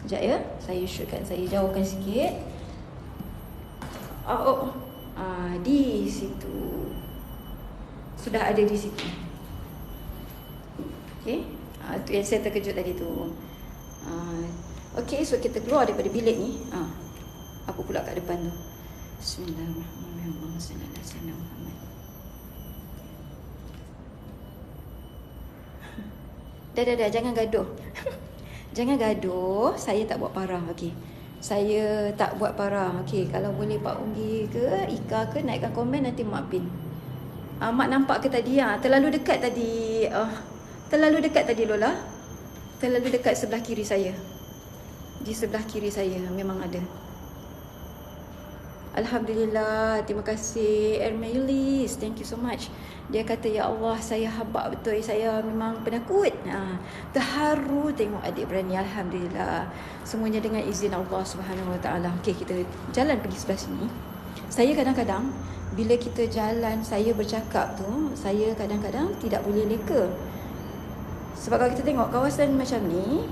Sekejap ya, saya shootkan, saya jauhkan sikit. Di situ. Sudah ada di situ. Okay. Tu yang saya terkejut tadi tu. Okay, so kita keluar daripada bilik ni. Apa pula kat depan tu? Bismillahirrahmanirrahim. Dah, jangan gaduh. Jangan gaduh, saya tak buat parah. Okey. Saya tak buat parah. Okey, kalau boleh Pak Unggi ke Ika ke naikkan komen, nanti mak pin. Mak nampak ke tadi? Terlalu dekat tadi. Terlalu dekat tadi Lola. Terlalu dekat sebelah kiri saya. Di sebelah kiri saya memang ada. Alhamdulillah, terima kasih Ermailis, thank you so much. Dia kata, ya Allah, saya hamba betul, saya memang penakut. Terharu tengok adik berani. Alhamdulillah, semuanya dengan izin Allah Subhanahu Wa Taala. Okey, kita jalan pergi sebelah sini. Saya kadang-kadang bila kita jalan, saya bercakap tu, saya kadang-kadang tidak boleh leka. Sebab kalau kita tengok kawasan macam ni,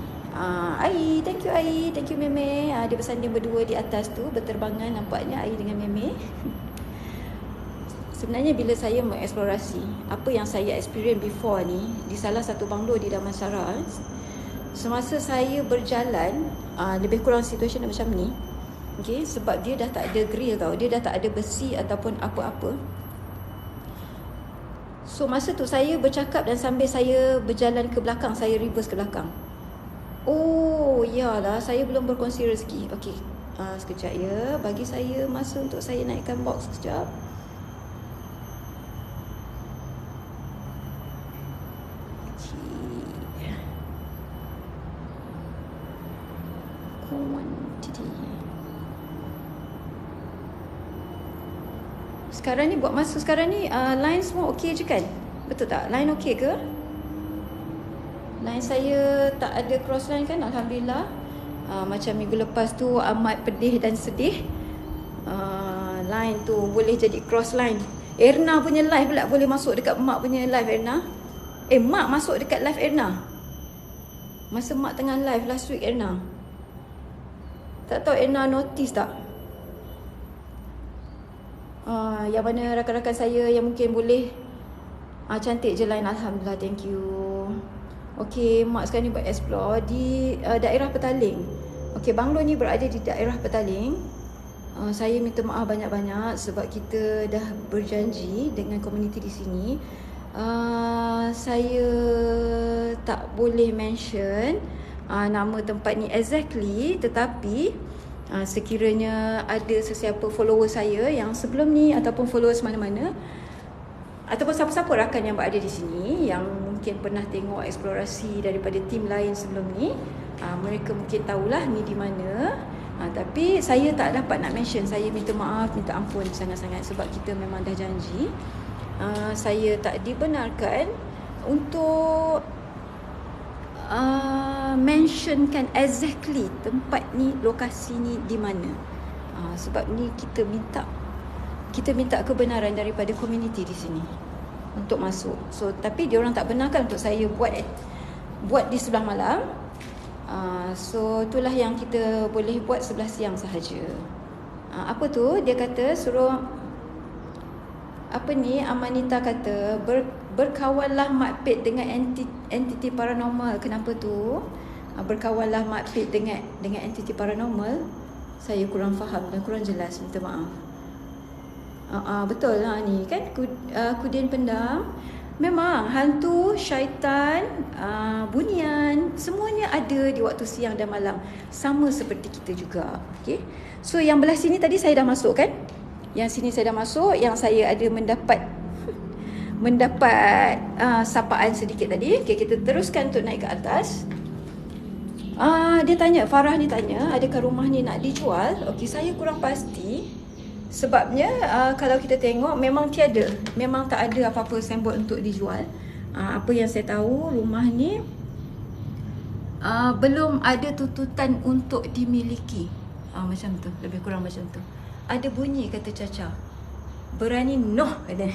Ai, thank you Ai, thank you Meme. Dia bersanding berdua di atas tu, berterbangan nampaknya Ai dengan Meme. Sebenarnya bila saya mengeksplorasi apa yang saya experience before ni di salah satu banglo di Damansara, semasa saya berjalan, lebih kurang situasi macam ni. Okay, sebab dia dah tak ada grill tau, dia dah tak ada besi ataupun apa-apa. So masa tu saya bercakap dan sambil saya berjalan ke belakang, saya reverse ke belakang. Oh, iyalah, saya belum berkongsi rezeki. Okey, sekejap ya. Bagi saya masa untuk saya naikkan box sekejap. Sekarang ni buat masa sekarang ni line semua okey je kan? Betul tak? Line okey ke? Line saya tak ada cross line kan? Alhamdulillah. Macam minggu lepas tu amat pedih dan sedih. Line tu boleh jadi cross line. Erna punya live pula boleh masuk dekat mak punya live, Erna. Mak masuk dekat live Erna. Masa mak tengah live last week, Erna. Tak tahu Erna notice tak? Yang mana rakan-rakan saya yang mungkin boleh. Cantik je line, Alhamdulillah, thank you. Okey, mak sekarang ni buat explore di daerah Petaling. Okey, banglo ni berada di daerah Petaling. Saya minta maaf banyak-banyak sebab kita dah berjanji dengan komuniti di sini. Saya tak boleh mention nama tempat ni exactly, tetapi sekiranya ada sesiapa follower saya yang sebelum ni ataupun followers mana-mana ataupun siapa-siapa rakan yang berada di sini yang mungkin pernah tengok eksplorasi daripada tim lain sebelum ni, mereka mungkin tahulah ni di mana. Tapi saya tak dapat nak mention. Saya minta maaf, minta ampun sangat-sangat sebab kita memang dah janji. Saya tak dibenarkan untuk mentionkan exactly tempat ni, lokasi ni di mana. Sebab ni kita minta kebenaran daripada komuniti di sini untuk masuk. So tapi dia orang tak benarkan untuk saya buat di sebelah malam. So itulah yang kita boleh buat sebelah siang sahaja. Apa tu? Dia kata suruh apa ni, Amanita kata berkawanlah Mak Pet dengan entiti paranormal. Kenapa tu? Berkawanlah Mak Pet dengan entiti paranormal. Saya kurang faham dan kurang jelas, minta maaf. Betul lah ni kan, Kudin Pendam. Memang hantu, syaitan, bunian, semuanya ada di waktu siang dan malam. Sama seperti kita juga. Okay? So yang belah sini tadi saya dah masuk kan? Yang sini saya dah masuk. Yang saya ada mendapat sapaan sedikit tadi. Okay, kita teruskan untuk naik ke atas. Dia tanya, Farah ni tanya, adakah rumah ni nak dijual? Okay, saya kurang pasti. Sebabnya kalau kita tengok memang tiada, memang tak ada apa-apa signboard untuk dijual. Apa yang saya tahu, rumah ni belum ada tuntutan untuk dimiliki. Macam tu, lebih kurang macam tu. Ada bunyi kata Caca, berani noh kata.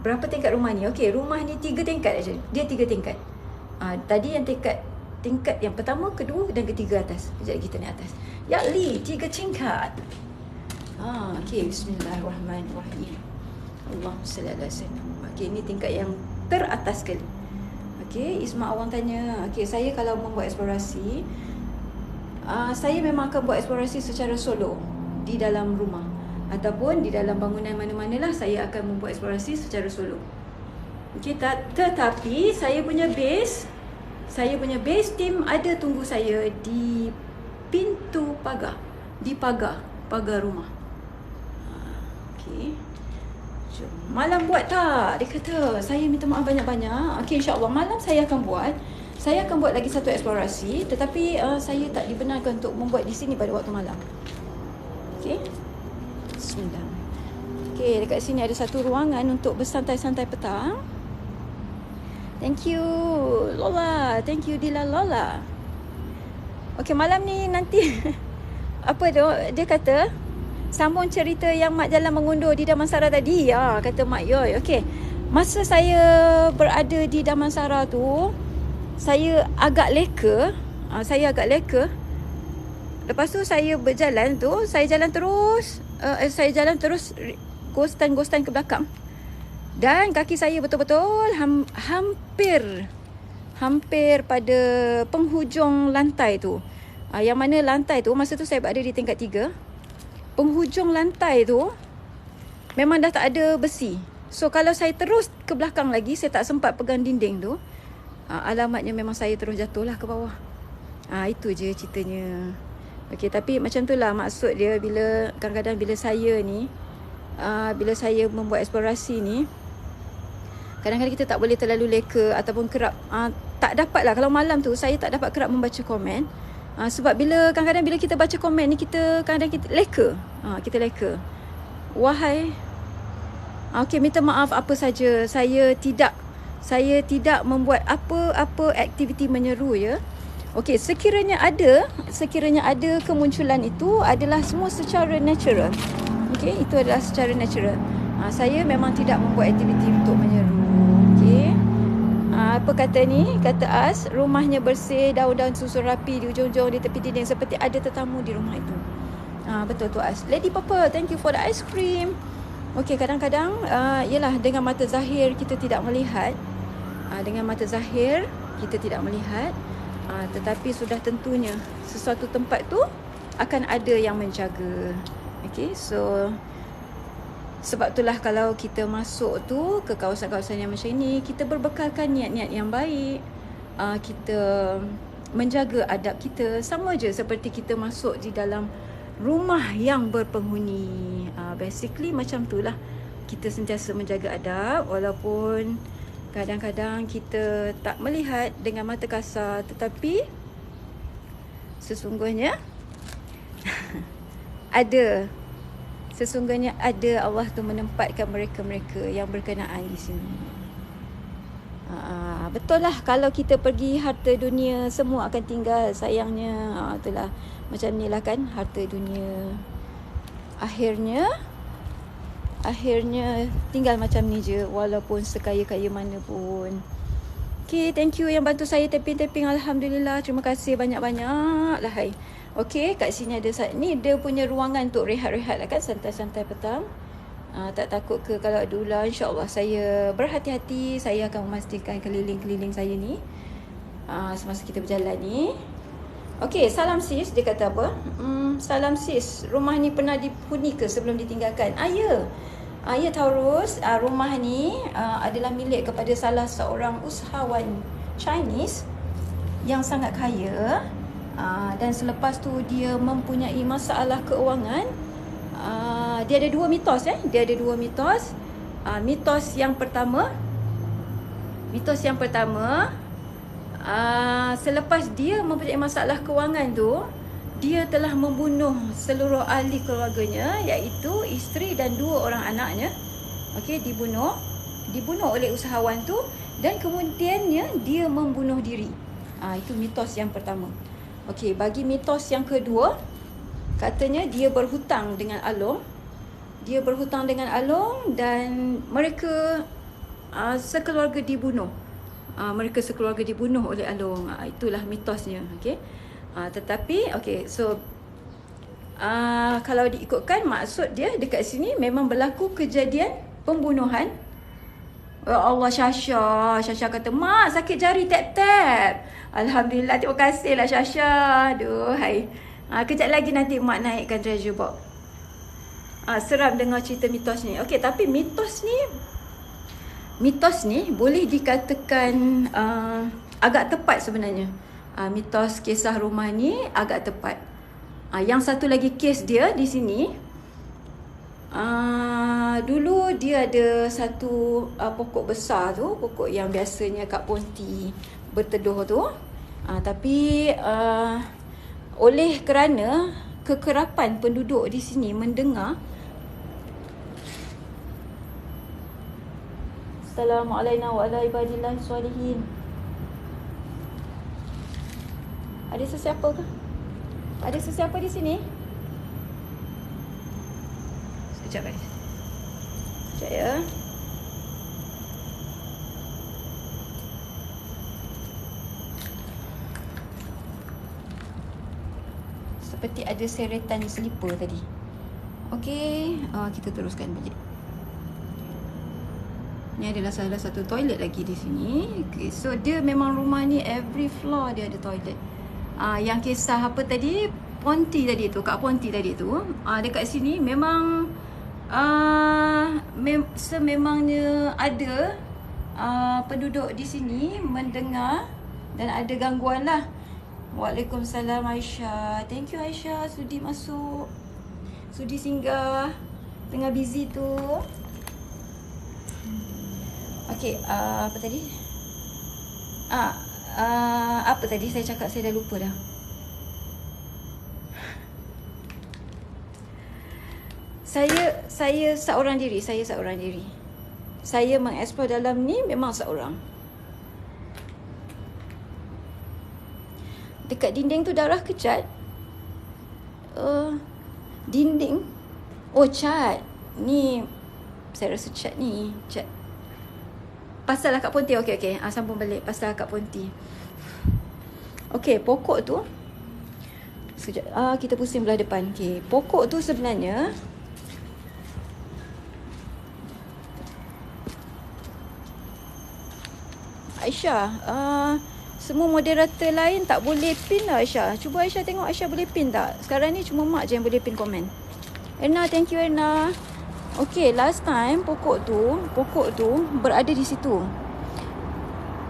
Berapa tingkat rumah ni? Okey, rumah ni 3 tingkat aja. Dia 3 tingkat. Tadi yang tingkat yang pertama, kedua dan ketiga atas. Sekejap kita naik atas. Ya Li, 3 tingkat. Okey, bismillahirrahmanirrahim. Allahumma salli ala sayyidina. Okey, ini tingkat yang teratas sekali. Okey, Isma Awang tanya, okey, saya kalau membuat eksplorasi, saya memang akan buat eksplorasi secara solo di dalam rumah ataupun di dalam bangunan mana-manalah saya akan membuat eksplorasi secara solo. Okey, tetapi saya punya base team ada tunggu saya di pintu pagar, di pagar rumah. Okey. Jom. Malam buat tak? Dia kata, saya minta maaf banyak-banyak. Okey, insya-Allah malam saya akan buat. Saya akan buat lagi satu eksplorasi, tetapi saya tak dibenarkan untuk membuat di sini pada waktu malam. Okey. Bismillah. Okey, dekat sini ada satu ruangan untuk bersantai-santai petang. Thank you Lola. Thank you Dila Lola. Okey, malam ni nanti apa tu dia kata sambung cerita yang Mak Jalan mengundur di Damansara tadi. Ya, kata Mak Yoy. Okey. Masa saya berada di Damansara tu, saya agak leka. Lepas tu saya berjalan tu, saya jalan terus ghostan ke belakang. Dan kaki saya betul-betul hampir pada penghujung lantai tu. Yang mana lantai tu, masa tu saya berada di tingkat 3. Penghujung lantai tu memang dah tak ada besi. So kalau saya terus ke belakang lagi, saya tak sempat pegang dinding tu. Alamatnya memang saya terus jatuh lah ke bawah. Itu je ceritanya. Okey, tapi macam tu lah maksud dia bila kadang-kadang bila saya membuat eksplorasi ni, kadang-kadang kita tak boleh terlalu leka ataupun kerap tak dapat lah. Kalau malam tu saya tak dapat kerap membaca komen. Sebab kadang-kadang bila kita baca komen ni, kita kadang-kadang kita leka. Kita leka. Wahai. Okey, minta maaf apa saja. Saya tidak membuat apa-apa aktiviti menyeru ya. Okey, sekiranya ada kemunculan itu adalah semua secara natural. Okey, itu adalah secara natural. Saya memang tidak membuat aktiviti untuk menyeru. Okey. Apa kata ni? Kata As, rumahnya bersih, daun-daun susun rapi di ujung-ujung di tepi dinding seperti ada tetamu di rumah itu. Betul tu As. Lady Purple, thank you for the ice cream. Okey, kadang-kadang ialah dengan mata zahir kita tidak melihat. Tetapi sudah tentunya sesuatu tempat tu akan ada yang menjaga. Okey, so sebab itulah kalau kita masuk tu ke kawasan-kawasan yang macam ini, kita berbekalkan niat-niat yang baik. Kita menjaga adab kita. Sama je seperti kita masuk di dalam rumah yang berpenghuni. Basically macam tu lah. Kita sentiasa menjaga adab walaupun kadang-kadang kita tak melihat dengan mata kasar, tetapi sesungguhnya ada Allah tu menempatkan mereka-mereka yang berkenaan di sini. Betul lah, kalau kita pergi harta dunia semua akan tinggal, sayangnya. Itulah macam ni lah kan, harta dunia akhirnya tinggal macam ni je, walaupun sekaya-kaya mana pun. Okay, thank you yang bantu saya tapping. Alhamdulillah, terima kasih banyak-banyak lah. Hai. Okay, kat sini ada ni dia punya ruangan untuk rehat-rehat lah kan, santai-santai petang. Tak takut ke kalau ada ular. InsyaAllah saya berhati-hati. Saya akan memastikan keliling-keliling saya ni semasa kita berjalan ni. Okay, salam sis. Dia kata apa? Salam sis, rumah ni pernah dihuni ke sebelum ditinggalkan? Ya Taurus, rumah ni adalah milik kepada salah seorang usahawan Chinese yang sangat kaya. Dan selepas tu dia mempunyai masalah keuangan. Dia ada dua mitos. Mitos yang pertama, selepas dia mempunyai masalah keuangan tu, dia telah membunuh seluruh ahli keluarganya, iaitu isteri dan 2 orang anaknya. Okey, dibunuh oleh usahawan tu, dan kemudiannya dia membunuh diri. Itu mitos yang pertama. Okey, bagi mitos yang kedua, katanya dia berhutang dengan Along. Dan mereka sekeluarga dibunuh. Oleh Along. Itulah mitosnya. Okey. Tetapi so kalau diikutkan, maksud dia dekat sini memang berlaku kejadian pembunuhan. Ya Allah, Syasha kata, "Mak, sakit jari, tap-tap." Alhamdulillah, terima kasih lah Syasha. Aduh, hai. Kejap lagi nanti Mak naikkan treasure box. Seram dengar cerita mitos ni. Okey, tapi mitos ni boleh dikatakan agak tepat sebenarnya. Mitos kisah rumah ni agak tepat. Yang satu lagi kes dia di sini, dulu dia ada satu pokok besar tu, pokok yang biasanya Kak Ponti berteduh tu. Tapi oleh kerana kekerapan penduduk di sini mendengar. Assalamualaikum warahmatullahi wabarakatuh. Ada sesiapa ke? Ada sesiapa di sini? Sekejap guys. Sekejap ya. Seperti ada seretan slipper tadi. Okey, kita teruskan balik. Ni adalah salah satu toilet lagi di sini. Okay, so dia memang rumah ni every floor dia ada toilet. Yang kisah apa tadi, Ponti tadi tu, Kak Ponti tadi tu, dekat sini memang sememangnya ada penduduk di sini mendengar dan ada gangguan lah. Waalaikumsalam Aisyah. Thank you Aisyah sudi masuk, sudi singgah, tengah busy tu. Okey, apa tadi? Apa tadi saya cakap, saya dah lupa dah. Saya seorang diri, Saya mengeksplor dalam ni memang seorang. Dekat dinding tu darah ke cat? Dinding. Oh, cat. Ni saya rasa cat ni, cat. Pasal Kak Ponti. Okey. Sambung balik pasal Kak Ponti. Okey, pokok tu. Sekejap. Kita pusing belah depan. Okey, pokok tu sebenarnya Aisyah, semua moderator lain tak boleh pin lah Aisyah. Cuba Aisyah tengok Aisyah boleh pin tak? Sekarang ni cuma Mak je yang boleh pin komen. Erna, thank you Erna. Okay, last time pokok tu berada di situ.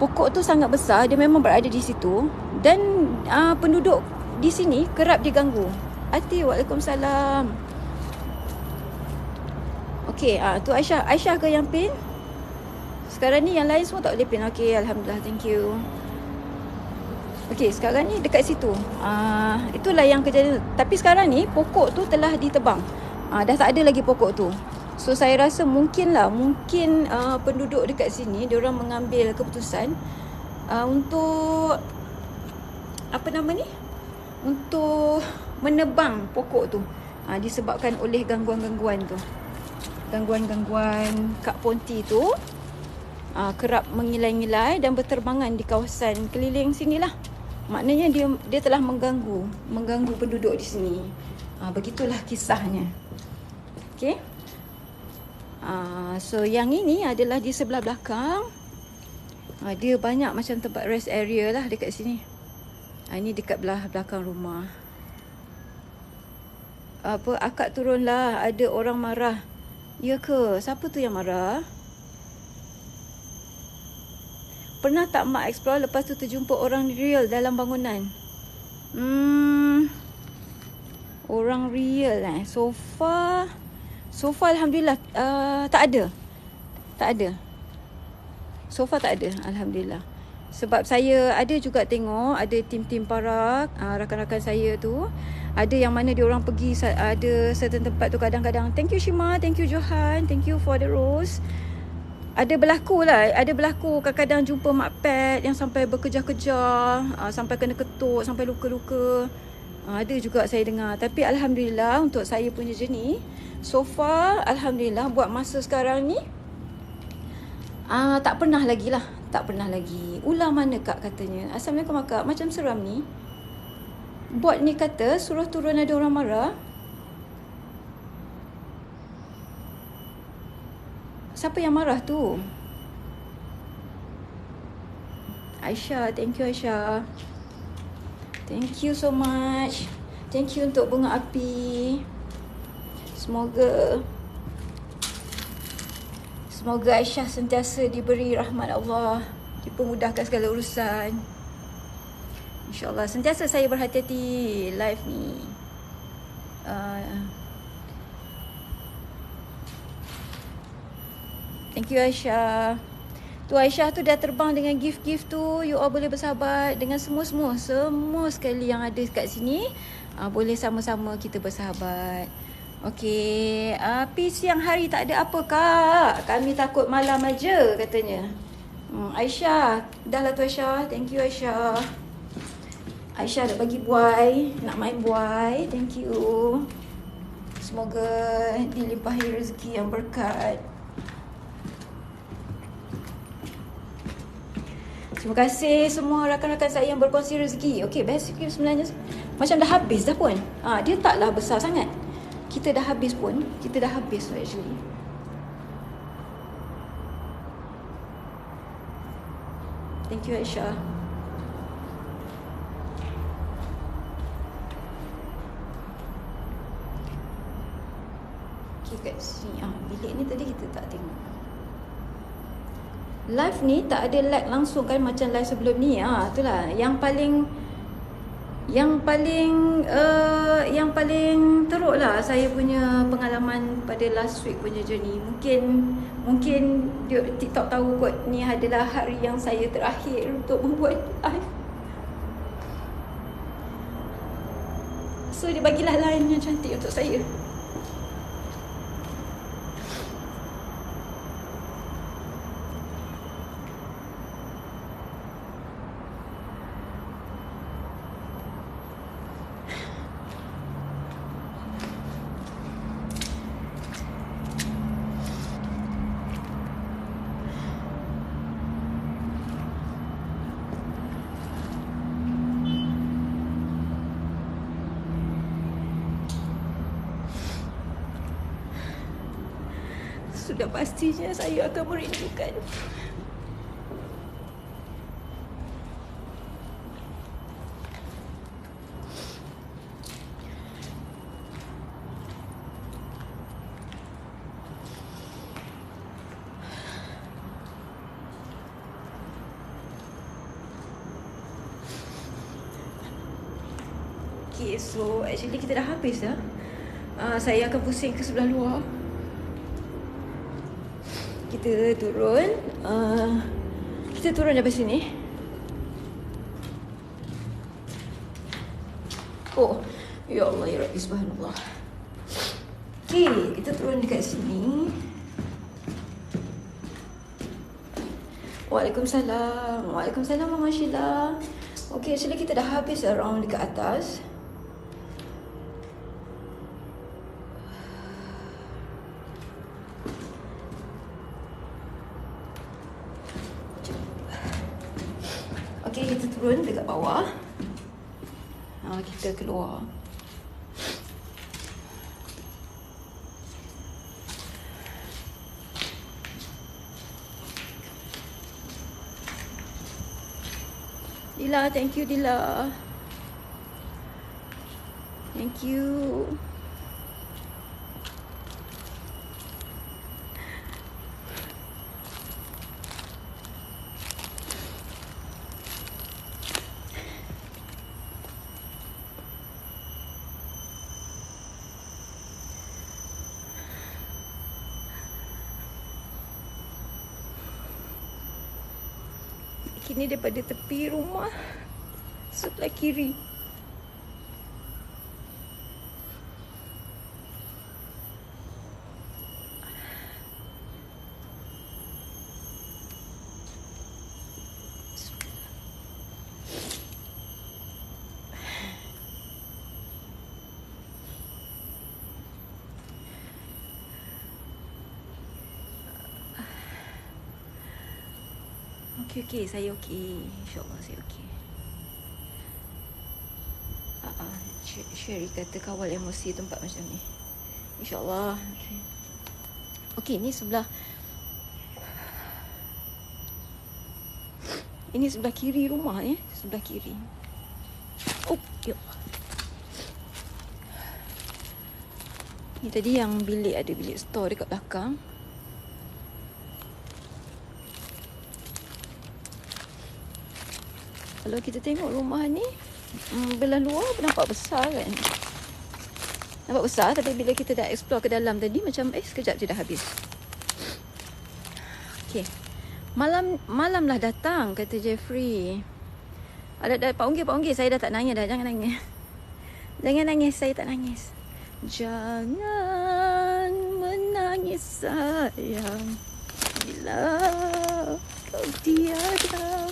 Pokok tu sangat besar, dia memang berada di situ. Dan penduduk di sini kerap diganggu. Ati, waalaikumsalam. Okay, tu Aisyah ke yang pin? Sekarang ni yang lain semua tak boleh pin. Okay, alhamdulillah, thank you. Okay, sekarang ni dekat situ. Itulah yang kejadian. Tapi sekarang ni pokok tu telah ditebang. Dah tak ada lagi pokok tu. So saya rasa mungkin penduduk dekat sini diorang mengambil keputusan untuk apa nama ni? Untuk menebang pokok tu. Disebabkan oleh gangguan-gangguan tu. Gangguan-gangguan Kak Ponti tu kerap mengilai-ngilai dan berterbangan di kawasan keliling sinilah. Maknanya dia telah mengganggu penduduk di sini. Begitulah kisahnya. Okay. So yang ini adalah di sebelah belakang. Dia banyak macam tempat rest area lah dekat sini. Ini dekat belakang rumah. Akak turunlah, ada orang marah. Ya ke? Siapa tu yang marah? Pernah tak Mak explore lepas tu terjumpa orang real dalam bangunan? Orang real So far alhamdulillah tak ada. So far tak ada, alhamdulillah. Sebab saya ada juga tengok ada tim-tim parak, rakan-rakan saya tu, ada yang mana dia orang pergi ada certain tempat tu kadang-kadang. Thank you Shima, thank you Johan, thank you for the rose. Ada berlaku kadang-kadang jumpa Mak Pet yang sampai berkejar-kejar, sampai kena ketuk, sampai luka-luka. Ada juga saya dengar. Tapi alhamdulillah untuk saya punya jenis, so far alhamdulillah buat masa sekarang ni tak pernah lagi. Ular mana Kak katanya? Assalamualaikum Kak, macam seram ni. Bot ni kata suruh turun ada orang marah. Siapa yang marah tu? Aisyah, thank you Aisyah. Thank you so much. Thank you untuk bunga api. Semoga Aisyah sentiasa diberi rahmat Allah, dipermudahkan segala urusan. InsyaAllah. Sentiasa saya berhati-hati live ni. Thank you Aisyah. Tu Aisyah tu dah terbang dengan gift-gift tu. You all boleh bersahabat dengan semua sekali yang ada kat sini. Boleh sama-sama kita bersahabat. Okey, Pi siang hari tak ada apa kak. Kami takut malam aja katanya. Aisyah, dah lah tu Aisyah. Thank you Aisyah. Aisyah dah bagi buai, nak main buai. Thank you. Semoga dilimpahi rezeki yang berkat. Terima kasih semua rakan-rakan saya yang berkongsi rezeki. Okay, basically sebenarnya macam dah habis dah pun. Dia taklah besar sangat. Kita dah habis pun. Kita dah habis actually. Thank you Aisyah. Okay kat sini. Bilik ni tadi kita tak tengok. Live ni tak ada lag langsung kan macam live sebelum ni. Itulah yang paling teruk lah saya punya pengalaman pada last week punya journey. Mungkin TikTok tahu kot ni adalah hari yang saya terakhir untuk membuat live. So dia bagilah line yang cantik untuk saya. Sudah pastinya saya akan merindukan. Okay, so actually kita dah habis dah. Saya akan pusing ke sebelah luar. Kita turun. Kita turun dari sini. Oh, ya Allah, ya Rabbi, subhanallah. Okay, kita turun dekat sini. Waalaikumsalam. Waalaikumsalam Mama Sheila. Okay, actually kita dah habis around dekat atas. Okay, kita turun dekat bawah. Kita keluar. Dila, thank you Dila. Thank you. Kini daripada tepi rumah sebelah kiri. Okey, saya okey. InsyaAllah saya okey. Sherry kata kawal emosi tempat macam ni. InsyaAllah. Okey, ni sebelah. Ini sebelah kiri rumah ya. Sebelah kiri. Oh, ya Allah. Ni tadi yang bilik, ada bilik store dekat belakang. Kalau kita tengok rumah ni belah luar nampak besar kan. Nampak besar, tapi bila kita dah explore ke dalam tadi macam sekejap je dah habis. Okay. Malam lah datang, kata Jeffrey. Ada Pak Onggi, saya dah tak nangis dah. Jangan nangis. Jangan nangis, saya tak nangis. Jangan menangis sayang, bila kau tiada.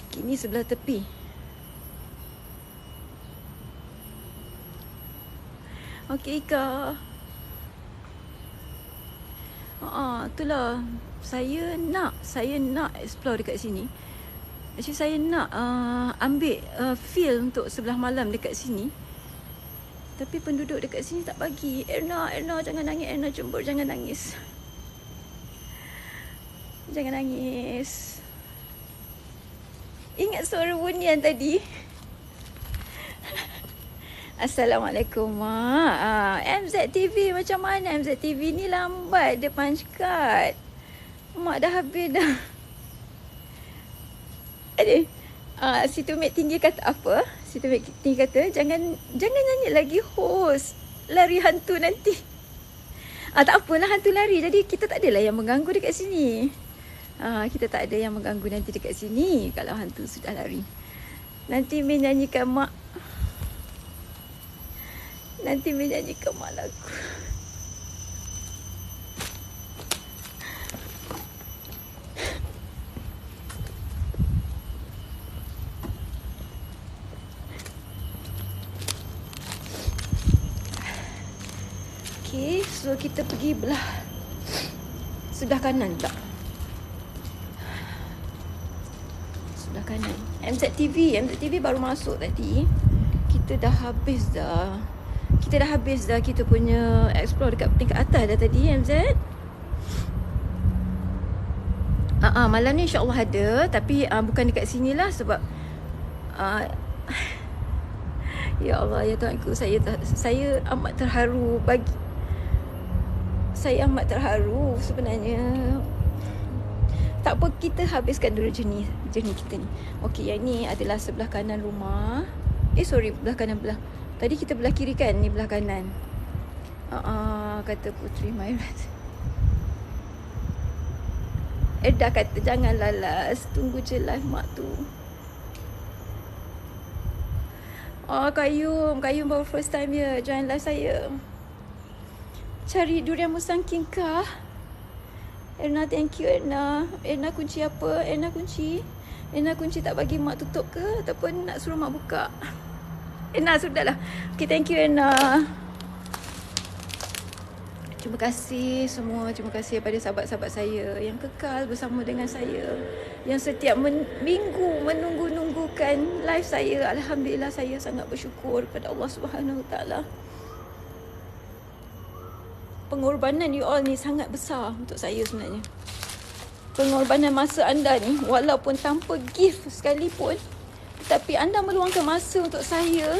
Kini sebelah tepi. Okey Ika. Itulah. Saya nak explore dekat sini. Actually saya nak ambil feel untuk sebelah malam dekat sini. Tapi penduduk dekat sini tak bagi. Erna jangan nangis. Erna jemput, jangan nangis. Jangan nangis. Ingat suara bunyian tadi? Assalamualaikum Mak. MZTV macam mana? MZTV ni lambat dia punch card. Mak dah habis dah. Adik. Situ Mek Tinggi kata apa? Situ Mek Tinggi kata jangan nyanyi lagi host. Lari hantu nanti. Tak apalah hantu lari. Jadi kita tak adalah yang mengganggu dekat sini. Kita tak ada yang mengganggu nanti dekat sini kalau hantu sudah lari. Nanti Mek nyanyikan Mak. Nanti Mek nyanyikan Mak lagu. Okay, so kita pergi belah sebelah kanan tak? Sebelah kanan. MZTV baru masuk tadi. Kita dah habis dah kita punya explore dekat tingkat atas dah tadi, MZ. Malam ni insyaAllah ada. Tapi bukan dekat sini lah sebab ya Allah, ya Tuhanku, saya amat terharu saya amat terharu sebenarnya. Tak apa, kita habiskan dulu journey kita ni. Okey, yang ni adalah sebelah kanan rumah. Belah kanan belah. Tadi kita belah kiri kan, ni belah kanan. Kata Putri Mairat. Dah kata jangan lalas, tunggu je live Mak tu. Kayum baru first time ya join live saya. Cari durian musangking kah? Erna, thank you Erna. Erna kunci apa? Erna kunci tak bagi Mak tutup ke? Ataupun nak suruh Mak buka? Erna, sudahlah. Okay, thank you Erna. Terima kasih semua. Terima kasih kepada sahabat-sahabat saya yang kekal bersama dengan saya, yang setiap minggu menunggu-nunggukan live saya. Alhamdulillah, saya sangat bersyukur kepada Allah Subhanahu Wa Taala. Pengorbanan you all ni sangat besar untuk saya sebenarnya. Pengorbanan masa anda ni, walaupun tanpa gift sekalipun, tetapi anda meluangkan masa untuk saya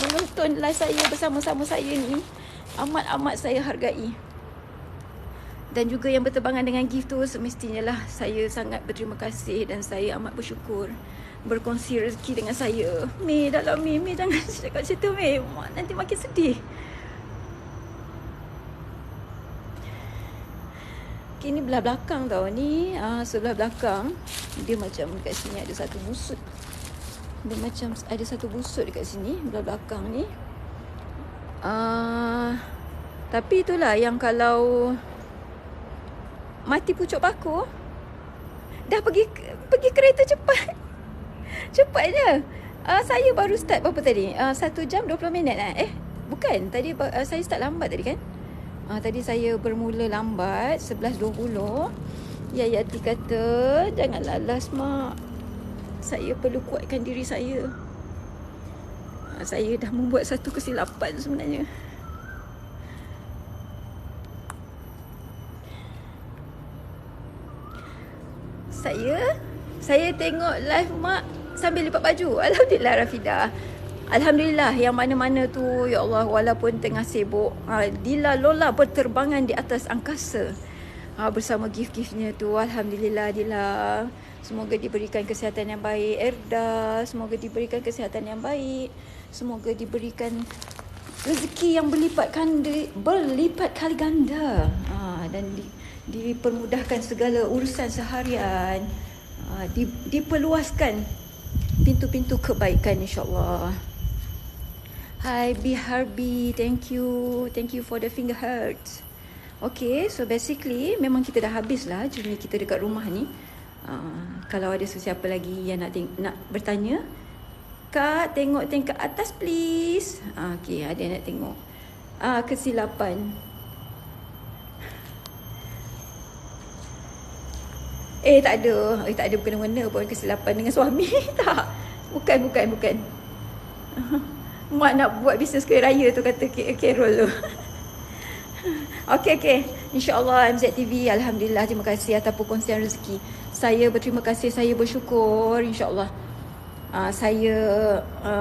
menonton live saya bersama-sama saya ni, amat-amat saya hargai. Dan juga yang berterbangan dengan gift tu, semestinya lah saya sangat berterima kasih dan saya amat bersyukur berkongsi rezeki dengan saya. Mei, dalam Mei jangan cakap macam tu Mei, nanti makin sedih. Okay, ni belah belakang tau ni. Sebelah belakang dia macam dekat sini ada satu busut. Dia macam ada satu busut dekat sini belah belakang ni. Tapi itulah yang kalau mati pucuk paku, dah pergi kereta cepat. Cepat je. Saya baru start berapa tadi? 1 jam 20 minit lah. Bukan. Tadi saya start lambat tadi kan? Tadi saya bermula lambat 11.20. Yayati kata, jangan lalas Mak. Saya perlu kuatkan diri saya. Saya dah membuat satu kesilapan sebenarnya. Saya tengok live Mak sambil lipat baju. Alhamdulillah Rafidah. Alhamdulillah, yang mana-mana tu ya Allah, walaupun tengah sibuk, Dila Lola berterbangan di atas angkasa bersama gift-giftnya tu. Alhamdulillah Dila. Semoga diberikan kesihatan yang baik. Erda, semoga diberikan kesihatan yang baik. Semoga diberikan rezeki yang berlipat kali ganda, dan dipermudahkan segala urusan seharian, diperluaskan pintu-pintu kebaikan insyaAllah. Hi Biharbi, thank you for the finger hearts. Okay, so basically memang kita dah habis lah journey kita dekat rumah ni. Kalau ada sesiapa lagi yang nak bertanya, Kak, tengok tingkat atas please. Okay, ada yang nak tengok. Kesilapan. Tak ada berkena-mena pun kesilapan dengan suami. Tak. Bukan. Mak nak buat bisnes kaya raya tu, kata Carol tu. Okay. InsyaAllah MZTV, Alhamdulillah, terima kasih atas perkongsian rezeki. Saya berterima kasih, saya bersyukur. InsyaAllah saya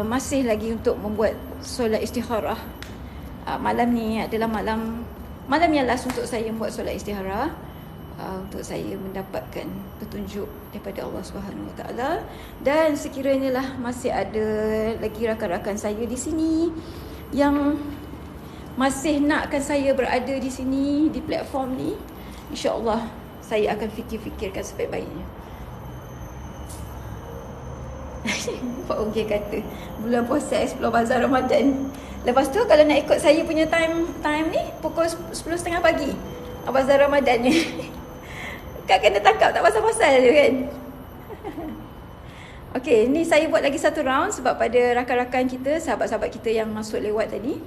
masih lagi untuk membuat solat istikharah. Malam ni adalah malam yang last untuk saya membuat solat istikharah, untuk saya mendapatkan petunjuk daripada Allah Subhanahu Wa Taala. Dan sekiranya lah masih ada lagi rakan-rakan saya di sini yang masih nakkan saya berada di sini, di platform ni, insya-Allah saya akan fikirkan sebaik-baiknya. Pak Ongkir kata bulan puasa explore bazar Ramadan. Lepas tu kalau nak ikut saya punya time ni pukul 10.30 pagi, bazar Ramadan ni. Kak kena tangkap tak pasal-pasal je kan. Okay, ni saya buat lagi satu round sebab pada rakan-rakan kita, sahabat-sahabat kita yang masuk lewat tadi,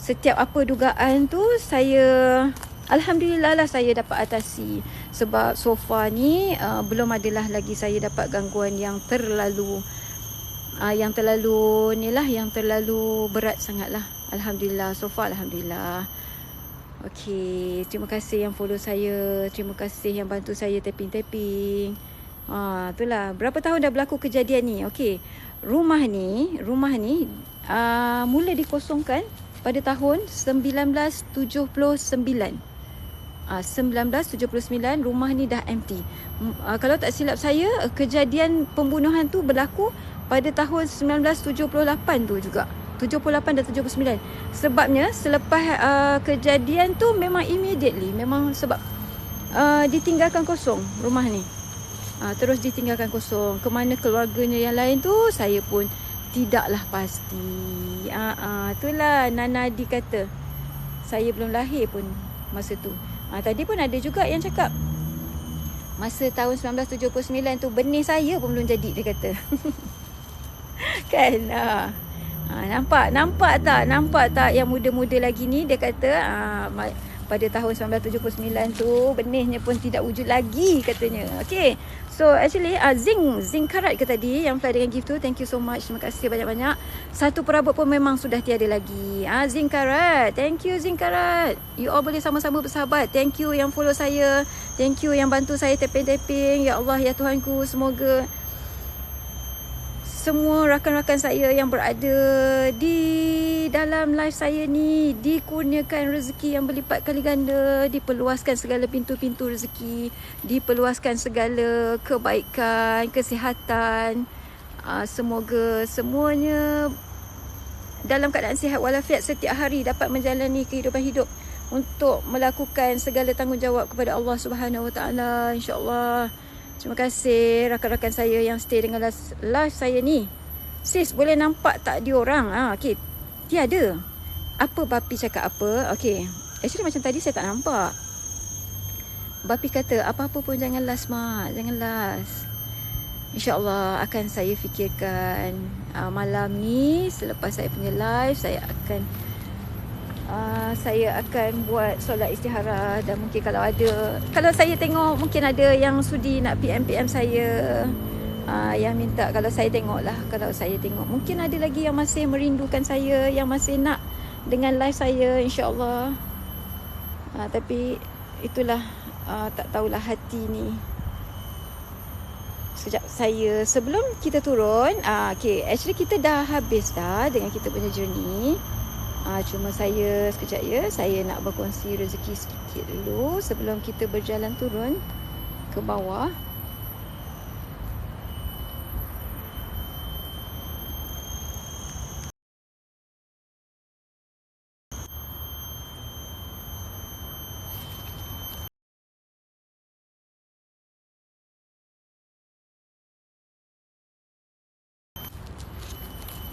setiap apa dugaan tu saya alhamdulillah lah saya dapat atasi. Sebab so far ni belum adalah lagi saya dapat gangguan yang terlalu yang terlalu berat sangat lah. Alhamdulillah, so far alhamdulillah. Okey, terima kasih yang follow saya, terima kasih yang bantu saya tapping. Itulah berapa tahun dah berlaku kejadian ni. Okey, rumah ni mula dikosongkan pada tahun 1979. 1979 rumah ni dah empty. Kalau tak silap saya, kejadian pembunuhan tu berlaku pada tahun 1978 tu juga. 78 dan 79. Sebabnya selepas kejadian tu memang immediately, memang sebab ditinggalkan kosong rumah ni. Terus ditinggalkan kosong. Kemana keluarganya yang lain tu saya pun tidaklah pasti. Itulah Nana Adi kata. Saya belum lahir pun masa tu. Tadi pun ada juga yang cakap masa tahun 1979 tu benih saya pun belum jadi, dia kata. Kan? Nampak tak yang muda-muda lagi ni, dia kata pada tahun 1979 tu benihnya pun tidak wujud lagi katanya. Okay, so actually zinc karat ke tadi yang fly dengan gift tu, thank you so much, terima kasih banyak-banyak. Satu perabot pun memang sudah tiada lagi. Zinc karat, thank you zinc karat. You all boleh sama-sama bersahabat. Thank you yang follow saya, thank you yang bantu saya tapping. Ya Allah, ya Tuhanku, semoga semua rakan-rakan saya yang berada di dalam live saya ni dikurniakan rezeki yang berlipat kali ganda, diperluaskan segala pintu-pintu rezeki, diperluaskan segala kebaikan, kesihatan. Semoga semuanya dalam keadaan sihat walafiat setiap hari dapat menjalani kehidupan hidup untuk melakukan segala tanggungjawab kepada Allah Subhanahu Wa Taala, insya-Allah. Terima kasih rakan-rakan saya yang stay dengan live saya ni. Sis, boleh nampak tak diorang? Okey. Tiada. Apa Bapi cakap apa? Okey. Actually macam tadi saya tak nampak. Bapi kata apa-apa pun jangan last, Mak. Jangan last. InsyaAllah akan saya fikirkan malam ni selepas saya punya live, saya akan buat solat istihara. Dan mungkin kalau saya tengok mungkin ada yang sudi nak PM saya, yang minta, kalau saya tengok mungkin ada lagi yang masih merindukan saya, yang masih nak dengan live saya, insyaAllah. Tapi itulah, tak tahulah hati ni. Sekejap, saya sebelum kita turun, okay, actually kita dah habis dah dengan kita punya journey. Cuma saya sekejap ya, saya nak berkongsi rezeki sedikit dulu sebelum kita berjalan turun ke bawah.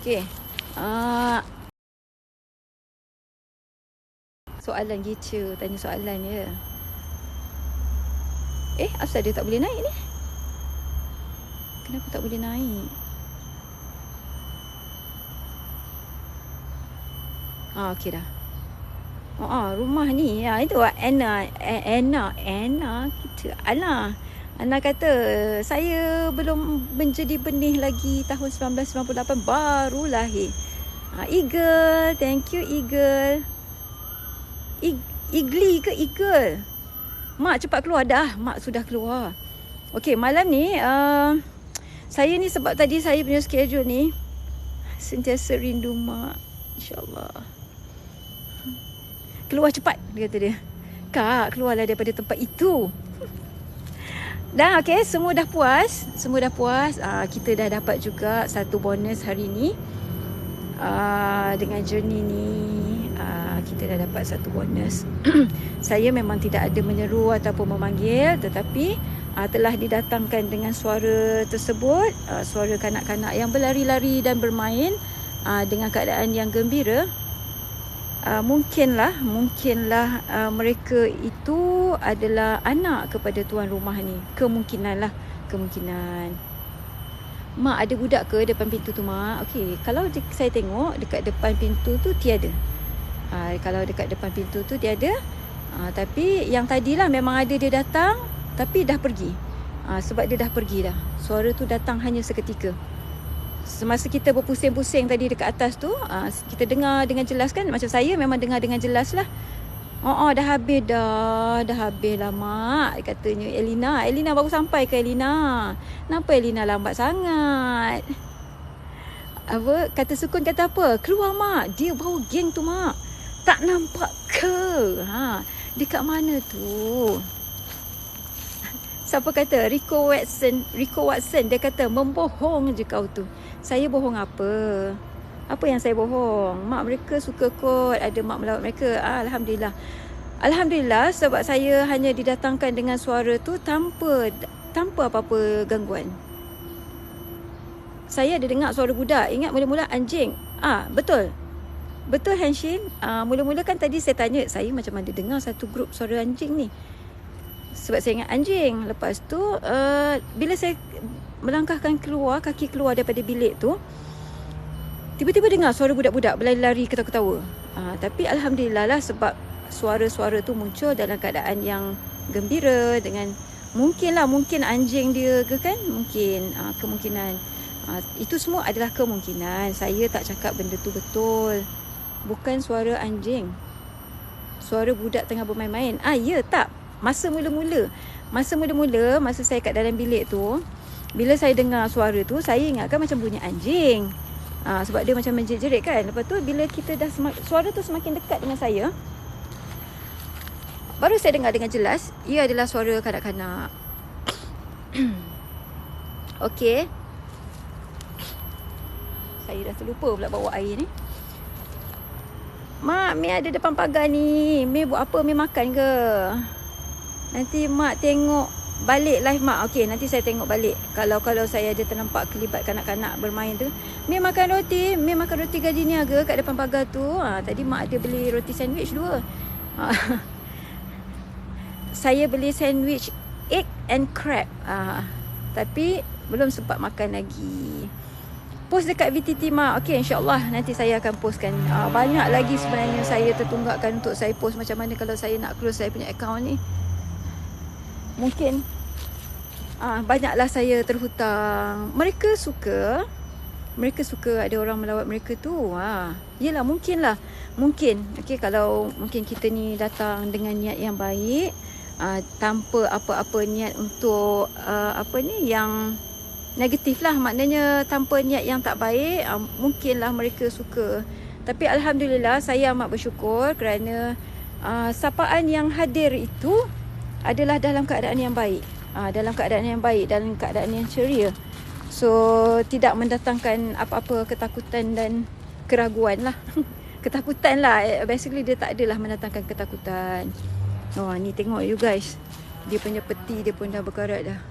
Okay. Soalan gitu, tanya soalan ya. Asal dia tak boleh naik ni? Kenapa tak boleh naik? Okey dah. Rumah ni, itu Anna kita. Anna kata saya belum menjadi benih lagi, tahun 1998 baru lahir. Eagle, thank you Eagle. Igli ke Eagle? Mak cepat keluar dah. Mak sudah keluar. Okey, malam ni saya ni sebab tadi saya punya schedule ni sentiasa rindu Mak. InsyaAllah. Keluar cepat, dia kata dia. Kak, keluarlah daripada tempat itu. Dah okey, semua dah puas. Kita dah dapat juga satu bonus hari ni. Dengan journey ni, kita dah dapat satu bonus. Saya memang tidak ada menyeru ataupun memanggil, tetapi telah didatangkan dengan suara tersebut, suara kanak-kanak yang berlari-lari dan bermain dengan keadaan yang gembira. Mungkinlah mereka itu adalah anak kepada tuan rumah ni. Kemungkinan. Mak, ada budak ke depan pintu tu, Mak? Okey, kalau saya tengok dekat depan pintu tu tiada. Kalau dekat depan pintu tu dia ada. Tapi yang tadilah memang ada dia datang, tapi dah pergi. Sebab dia dah pergi dah. Suara tu datang hanya seketika. Semasa kita berpusing-pusing tadi dekat atas tu, kita dengar dengan jelas kan. Macam saya memang dengar dengan jelas lah. Dah habis dah. Dah habis lah mak, katanya Elina. Elina baru sampai ke Elina. Kenapa Elina lambat sangat? Kata Sukun kata apa? Keluar mak, dia bawa geng tu mak. Tak nampak ke? Dekat mana tu? Siapa kata? Rico Watson. Dia kata membohong je kau tu. Saya bohong apa? Apa yang saya bohong? Mak mereka suka kot ada mak melawat mereka. Alhamdulillah. Alhamdulillah sebab saya hanya didatangkan dengan suara tu tanpa apa-apa gangguan. Saya ada dengar suara budak. Ingat mula-mula anjing. Betul. Betul Henshin. Mula-mula kan tadi saya tanya, saya macam mana dengar satu grup suara anjing ni. Sebab saya ingat anjing. Lepas tu bila saya melangkahkan keluar, kaki keluar daripada bilik tu, tiba-tiba dengar suara budak-budak berlari-lari ketawa-ketawa. Tapi Alhamdulillah lah sebab suara-suara tu muncul dalam keadaan yang gembira dengan mungkin anjing dia ke kan? Mungkin kemungkinan. Itu semua adalah kemungkinan. Saya tak cakap benda tu betul. Bukan suara anjing. Suara budak tengah bermain-main. Ya tak. Masa mula-mula, masa saya kat dalam bilik tu, bila saya dengar suara tu, saya ingatkan macam bunyi anjing. Sebab dia macam menjerit-jerit kan. Lepas tu bila kita dah suara tu semakin dekat dengan saya, baru saya dengar dengan jelas, ia adalah suara kanak-kanak. Okey. Saya dah terlupa pula bawa air ni. Mak, Mi ada depan pagar ni. Mi buat apa? Mi makan ke? Nanti mak tengok balik live mak. Okey, nanti saya tengok balik. Kalau saya ada ternampak kelibat kanak-kanak bermain tu. Mi makan roti gardenia ke kat depan pagar tu. Tadi mak ada beli roti sandwich 2. Saya beli sandwich egg and crab. Tapi belum sempat makan lagi. Post dekat VTT mak. Okey, insya-Allah nanti saya akan postkan. Banyak lagi sebenarnya saya tertunggakkan untuk saya post. Macam mana kalau saya nak close saya punya account ni. Mungkin banyaklah saya terhutang. Mereka suka ada orang melawat mereka tu. Yelah, mungkin okey, kalau mungkin kita ni datang dengan niat yang baik, tanpa apa-apa niat untuk yang negatif lah, maknanya tanpa niat yang tak baik, mungkinlah mereka suka. Tapi Alhamdulillah saya amat bersyukur kerana sapaan yang hadir itu adalah dalam keadaan yang baik. Dalam keadaan yang ceria. So tidak mendatangkan apa-apa ketakutan dan keraguan lah. Ketakutan lah. Basically dia tak adalah mendatangkan ketakutan. Ni tengok you guys. Dia punya peti dia pun dah berkarat dah.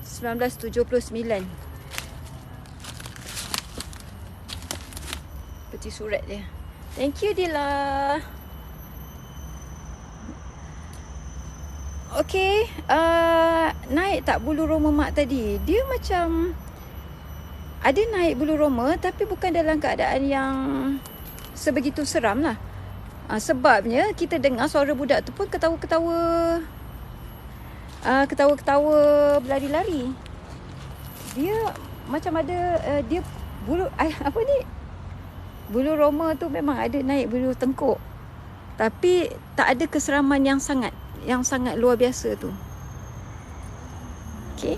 1979. Peti surat dia. Thank you Dila. Okey, naik tak bulu roma mak tadi? Dia macam ada naik bulu roma tapi bukan dalam keadaan yang sebegitu seram lah. Sebabnya kita dengar suara budak tu pun ketawa-ketawa berlari-lari. Dia macam ada dia bulu bulu roma tu memang ada naik bulu tengkuk. Tapi tak ada keseraman yang sangat luar biasa tu. Okey.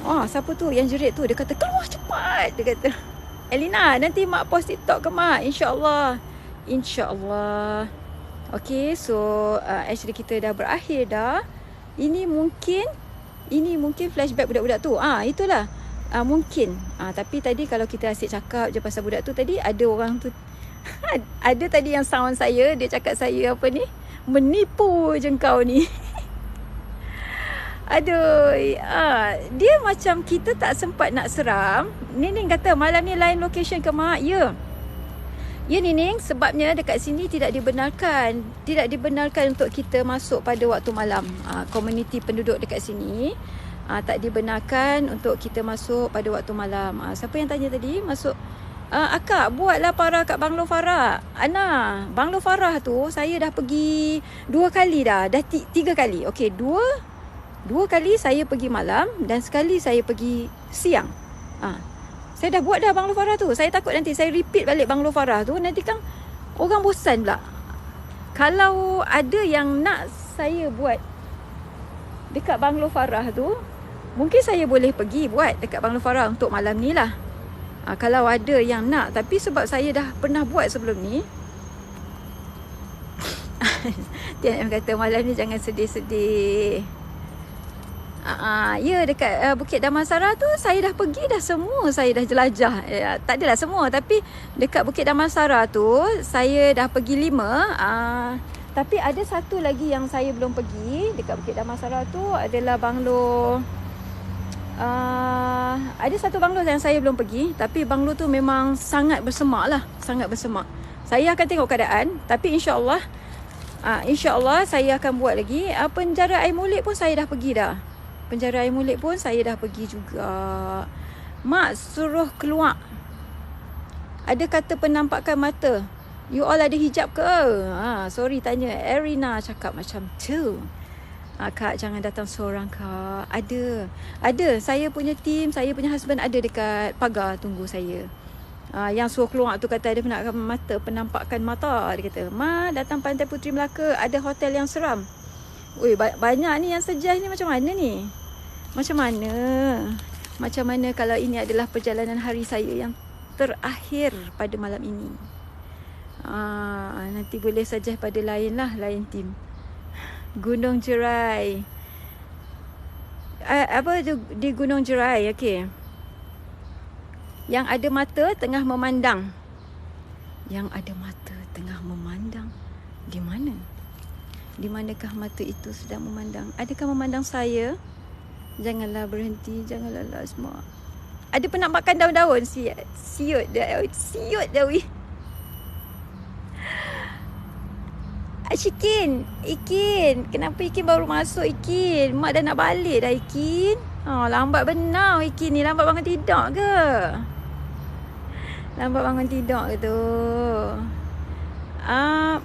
Siapa tu yang jerit tu? Dia kata keluar cepat. Dia kata, Elina, nanti mak post TikTok ke mak? InsyaAllah. Okey, so actually kita dah berakhir dah. Ini mungkin flashback budak-budak tu. Itulah. Mungkin. Tapi tadi kalau kita asyik cakap je pasal budak tu, tadi ada orang tu ada tadi yang sound saya, dia cakap saya apa ni? Menipu je kau ni. Aduh, dia macam kita tak sempat nak seram. Nining kata malam ni lain location ke mak? Ya. Ya Nining, sebabnya dekat sini tidak dibenarkan untuk kita masuk pada waktu malam. Komuniti penduduk dekat sini tak dibenarkan untuk kita masuk pada waktu malam. Siapa yang tanya tadi masuk Akak, buatlah para kat Banglo Farah. Ana, Banglo Farah tu saya dah pergi 2 kali dah. Dah 3 kali. Okey, 2 kali saya pergi malam dan sekali saya pergi siang. Saya dah buat dah Banglo Farah tu. Saya takut nanti saya repeat balik Banglo Farah tu, nanti kan orang bosan pula. Kalau ada yang nak saya buat dekat Banglo Farah tu, mungkin saya boleh pergi buat dekat Banglo Farah untuk malam ni lah. Kalau ada yang nak. Tapi sebab saya dah pernah buat sebelum ni. Tian kata malam ni jangan sedih-sedih. Ya, dekat Bukit Damansara tu saya dah pergi dah semua. Saya dah jelajah. Tak adalah semua, tapi dekat Bukit Damansara tu saya dah pergi 5. Tapi ada satu lagi yang saya belum pergi. Dekat Bukit Damansara tu adalah banglo. Ada satu banglo yang saya belum pergi. Tapi banglo tu memang sangat bersemak lah. Sangat bersemak. Saya akan tengok keadaan. Tapi insyaAllah saya akan buat lagi. Penjara air molek pun saya dah pergi dah. Penjara air molek pun saya dah pergi juga. Mak suruh keluar. Ada kata penampakan mata. You all ada hijab ke? Sorry tanya. Erina cakap macam tu. Kak jangan datang seorang kak. Ada. Saya punya team, saya punya husband ada dekat pagar tunggu saya. Yang suruh keluar tu kata ada penampakan mata. Dia kata, Ma datang Pantai Puteri Melaka, ada hotel yang seram. Ui, banyak ni yang sejas ni. Macam mana ni? Macam mana kalau ini adalah perjalanan hari saya yang terakhir pada malam ini? Nanti boleh saja pada lain team. Gunung Jerai. Apa tu di Gunung Jerai? Okey. Yang ada mata tengah memandang. Yang ada mata tengah memandang. Di mana? Di manakah mata itu sedang memandang? Adakah memandang saya? Janganlah berhenti, janganlah Lazma. Ada penampakan daun-daun. Siut dah weh. Ikin, kenapa Ikin baru masuk Ikin? Mak dah nak balik dah Ikin. Lambat benar Ikin ni. Lambat bangun tidur ke? Tu?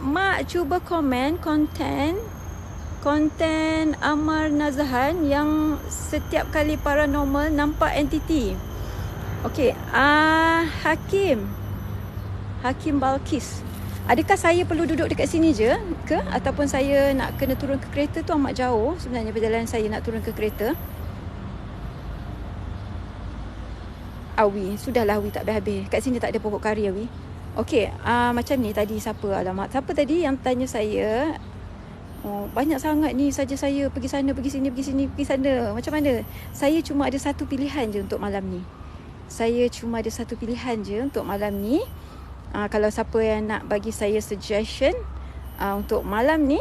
Mak cuba komen konten Amar Nazahan yang setiap kali paranormal nampak entiti. Okey, Hakim Balkis. Adakah saya perlu duduk dekat sini je ke? Ataupun saya nak kena turun ke kereta tu amat jauh sebenarnya perjalanan saya nak turun ke kereta. Awi, sudahlah Awi tak habis-habis. Kat sini tak ada pokok kari Awi. Okey, macam ni tadi siapa? Alamak, siapa tadi yang tanya saya? Banyak sangat ni saja saya pergi sana, pergi sini, pergi sana. Macam mana? Saya cuma ada satu pilihan je untuk malam ni. Kalau siapa yang nak bagi saya suggestion untuk malam ni,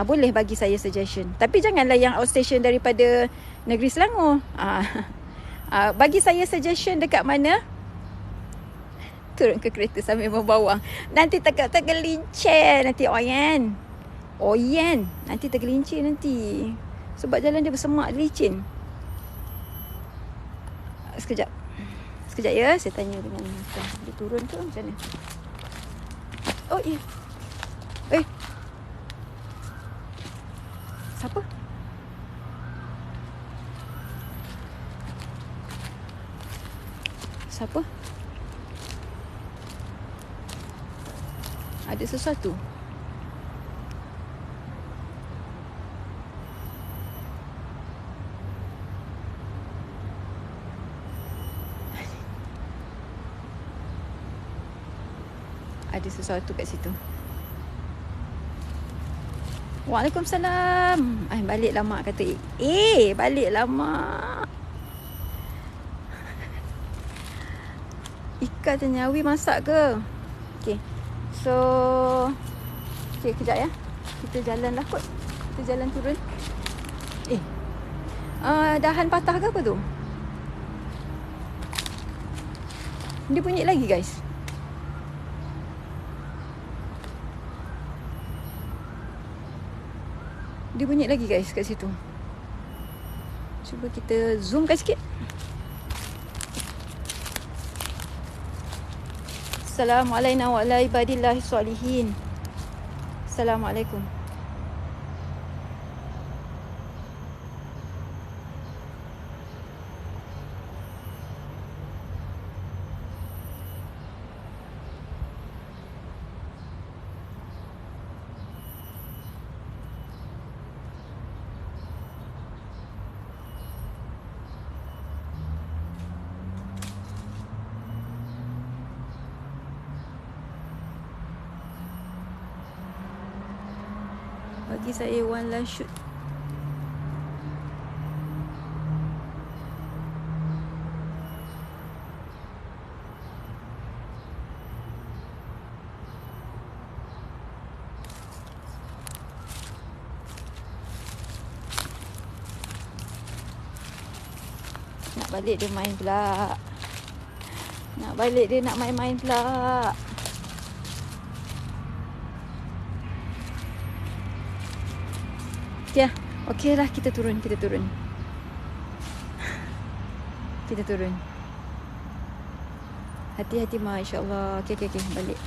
boleh bagi saya suggestion. Tapi janganlah yang outstation daripada Negeri Selangor. Bagi saya suggestion dekat mana? Turun ke kereta sambil membawang. Nanti tergelincir nanti Oyen. Nanti tergelincir nanti. Sebab jalan dia bersemak, licin. Sekejap ya, saya tanya dengan dia turun ke macam mana? Oh ya. Siapa? Ada sesuatu? Ada sesuatu kat situ. Waalaikumsalam. Baliklah mak kata. Baliklah mak. Ika tanya Awi masak ke? Okay. So kejap ya. Kita jalan lah kot. Kita jalan turun. Dahan patah ke apa tu? Dia bunyi lagi guys. Dia bunyi lagi guys kat situ. Cuba kita zoomkan sikit. Assalamualaikum wa ala ibadillahi sholihin. Assalamualaikum. Bagi saya one last shoot. Nak balik dia main pula. Nak balik dia nak main-main pula. Ya, okey lah, kita turun. Kita turun. Hati-hati Ma, insyaAllah. Okey, balik.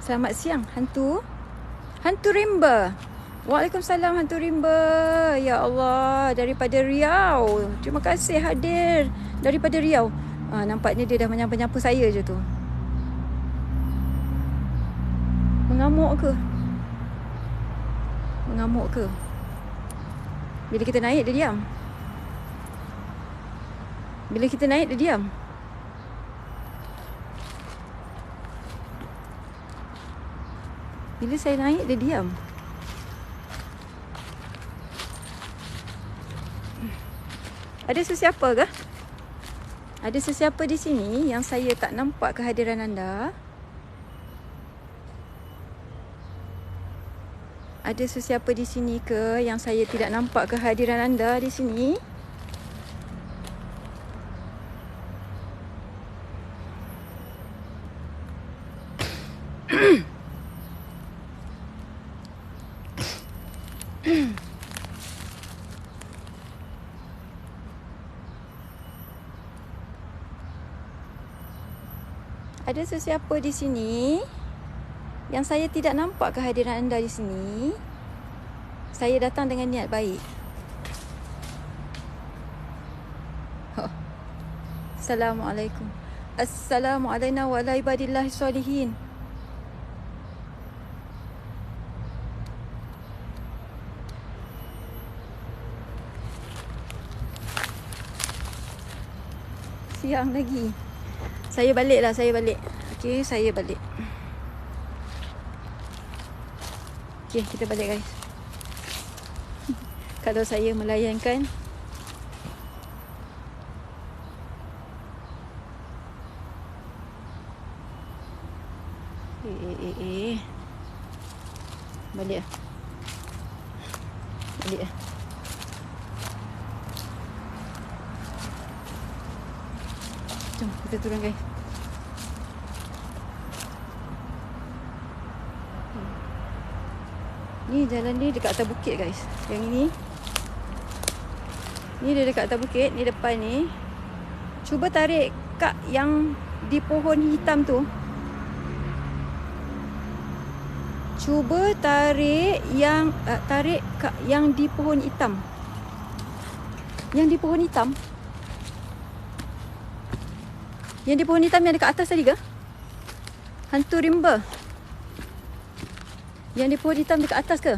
Selamat siang, hantu. Hantu rimba. Waalaikumsalam, hantu rimba. Ya Allah, daripada Riau. Terima kasih hadir daripada Riau. Nampaknya dia dah menyapu-nyapu saya je tu. Mengamuk ke? Bila kita naik dia diam. Bila saya naik dia diam. Ada sesiapa ke? Ada sesiapa di sini yang saya tak nampak kehadiran anda? Ada sesiapa di sini ke yang saya tidak nampak kehadiran anda di sini? Ada sesiapa di sini yang saya tidak nampak kehadiran anda di sini? Saya datang dengan niat baik. Assalamualaikum. Assalamualaikum wa ala ibadillahi sholihin. Siang lagi. Saya balik. Okey, saya balik. Okey, kita balik guys. Kalau saya melayankan balik. Jom kita turun guys. Ni jalan ni dekat atas bukit guys. Yang ini. Ni dia dekat atas bukit, ni depan ni. Cuba tarik kak yang di pohon hitam tu. Cuba tarik kak yang di pohon hitam. Yang di pohon hitam. Yang di pohon hitam yang dekat atas tadi ke? Hantu rimba. Yang di pohon hitam dekat atas ke?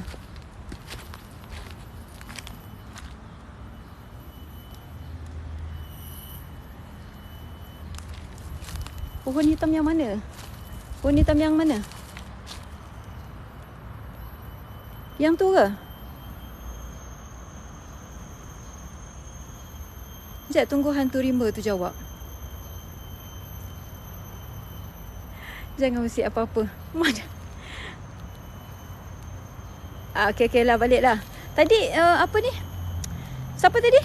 Pohon hitam yang mana? Yang tu ke? Sekejap, tunggu hantu rimba tu jawab. Jangan usik apa-apa. Mana? Okey lah, balik lah. Tadi apa ni? Siapa tadi?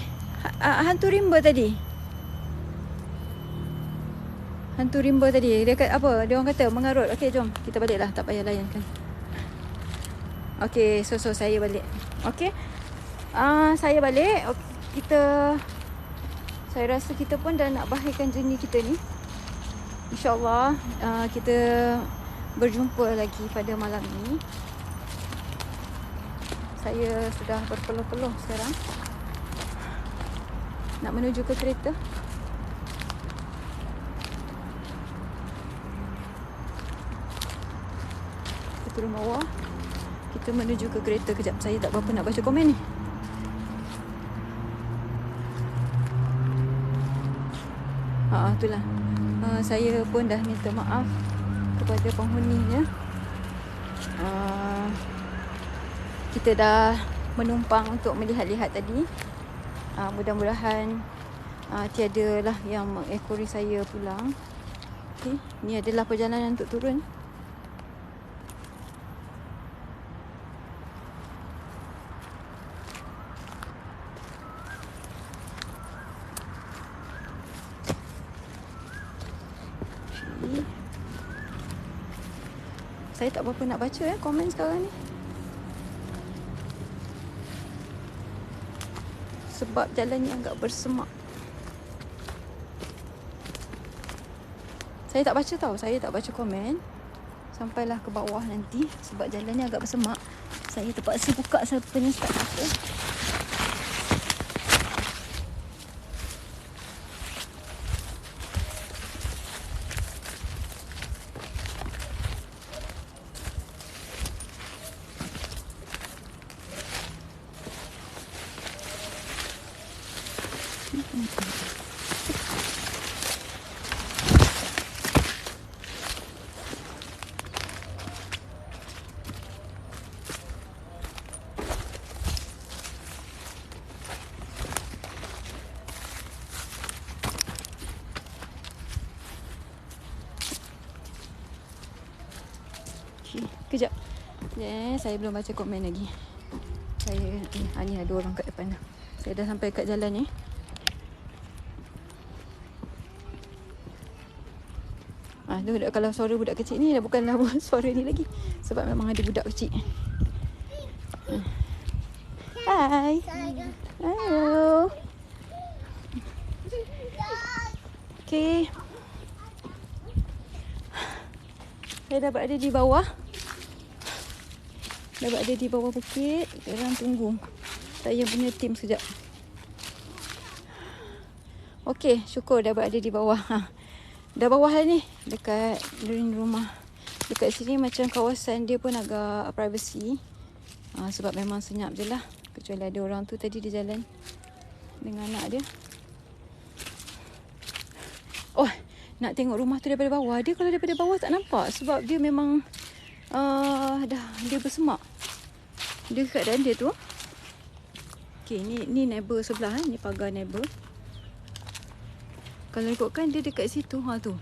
Hantu rimba tadi. Dia kata apa? Dia orang kata mengarut. Okey, jom kita balik lah. Tak payah layankan. Okey, so saya balik. Okey. Saya balik. Saya rasa kita pun dah nak berakhirkan journey kita ni. InsyaAllah kita berjumpa lagi pada malam ini. Saya sudah berpeluh-peluh sekarang nak menuju ke kereta. Kita turun bawah, kita menuju ke kereta. Kejap, saya tak berapa nak baca komen ni. Itulah. Saya pun dah minta maaf kepada penghuninya. Kita dah menumpang untuk melihat-lihat tadi. Mudah-mudahan tiada lah yang mengekori saya pulang. Okay. Ni adalah perjalanan untuk turun. Okay. Saya tak berapa nak baca komen sekarang ni. Sebab jalan ni agak bersemak. Saya tak baca tau. Saya tak baca komen sampailah ke bawah nanti. Sebab jalan ni agak bersemak. Saya terpaksa buka sampai start apa. Kejap. Saya belum baca komen lagi. Saya ni ada orang kat depan dah. Saya dah sampai kat jalan ni. Tu kalau suara budak kecil ni dah bukanlah suara ni lagi. Sebab memang ada budak kecil. Hai. Hello. Okay. Saya dah berada di bawah. Dah berada di bawah bukit. Sekarang tunggu saya punya tim sekejap. Okey, syukur dah berada di bawah. Dah bawah lah ni. Dekat rumah. Dekat sini macam kawasan dia pun agak privacy. Sebab memang senyap je lah. Kecuali ada orang tu tadi dia jalan dengan anak dia. Oh, nak tengok rumah tu daripada bawah. Dia kalau daripada bawah tak nampak. Sebab dia memang dia bersemak. Dia keadaan dia tu. Okay, ni neighbor sebelah. Ni pagar neighbor. Kalau ikutkan dia dekat situ. Tu.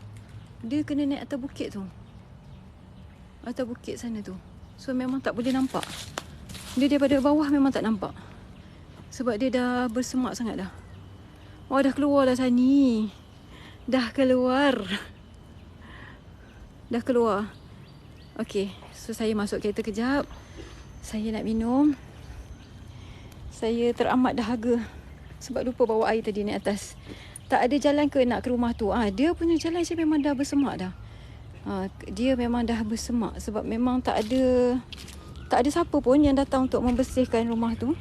Dia kena naik atas bukit tu. Atas bukit sana tu. So memang tak boleh nampak. Dia daripada bawah memang tak nampak. Sebab dia dah bersemak sangat dah. Oh, dah keluar dah Sani. Dah keluar. Dah keluar. Okay, so saya masuk kereta kejap. Saya nak minum. Saya teramat dahaga. Sebab lupa bawa air tadi naik atas. Tak ada jalan ke nak ke rumah tu. Dia punya jalan saya memang dah bersemak dah. Dia memang dah bersemak. Sebab memang tak ada siapa pun yang datang untuk membersihkan rumah tu.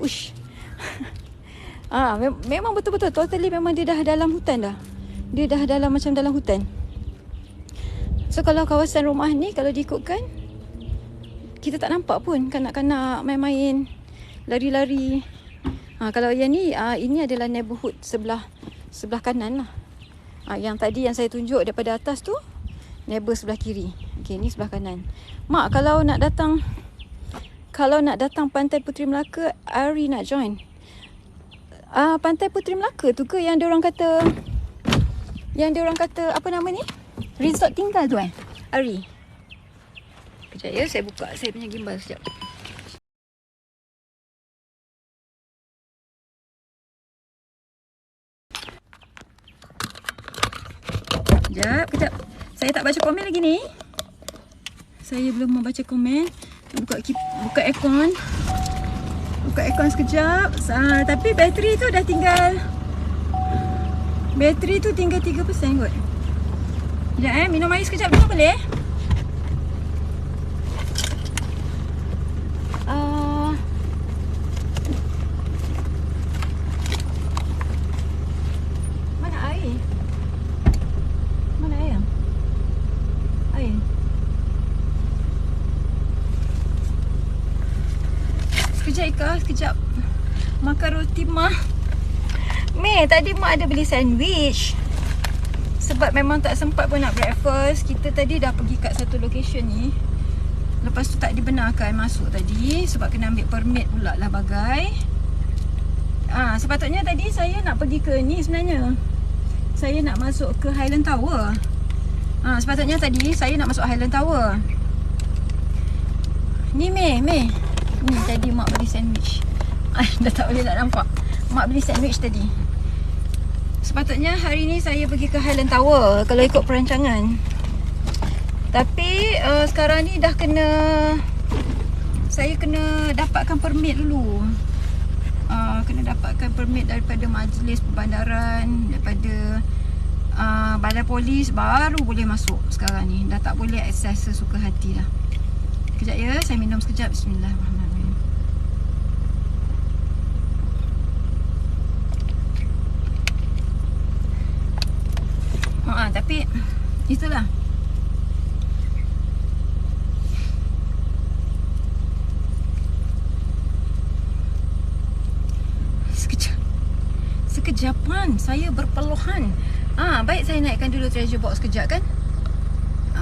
Ush. Memang betul-betul totally memang dia dah dalam hutan dah. Dia dah dalam macam dalam hutan. So kalau kawasan rumah ni kalau diikutkan kita tak nampak pun kanak-kanak main-main, lari-lari. Kalau yang ni ini adalah neighborhood sebelah kanan lah. Yang tadi yang saya tunjuk daripada atas tu neighbor sebelah kiri. Okey, ni sebelah kanan. Mak, kalau nak datang Pantai Puteri Melaka, Ari nak join. Pantai Puteri Melaka tu ke yang dia orang kata apa nama ni? Resort tinggal tu Ari. Kejap ya, saya buka saya punya gimbal sekejap. Kejap. Saya tak baca komen lagi ni. Saya belum membaca komen. Buka aircon. Buka aircon sekejap. Tapi bateri tu dah tinggal Bateri tu tinggal 3% kot. Sekejap minum air sekejap dulu boleh? Mana air? Mana air? Air. Sekejap Ika, sekejap. Makan roti Mak. Mei, tadi Mak ada beli sandwich. Sebab memang tak sempat pun nak breakfast. Kita tadi dah pergi kat satu location ni. Lepas tu tak dibenarkan masuk tadi. Sebab kena ambil permit pula lah bagai. Sepatutnya tadi saya nak pergi ke ni sebenarnya. Saya nak masuk ke Highland Tower. Sepatutnya tadi saya nak masuk Highland Tower. Ni Mei. Ni tadi Mak beli sandwich. Dah tak boleh nak nampak. Mak beli sandwich tadi. Sepatutnya hari ni saya pergi ke Highland Tower kalau ikut perancangan. Tapi sekarang ni dah kena, saya kena dapatkan permit dulu. Kena dapatkan permit daripada majlis perbandaran, daripada badan polis, baru boleh masuk sekarang ni. Dah tak boleh akses sesuka hati dah. Kejap ya, saya minum sekejap. Bismillahirrahmanirrahim. Tapi itulah. Sekejapan saya berpeluhan. Baik saya naikkan dulu treasure box sekejap kan.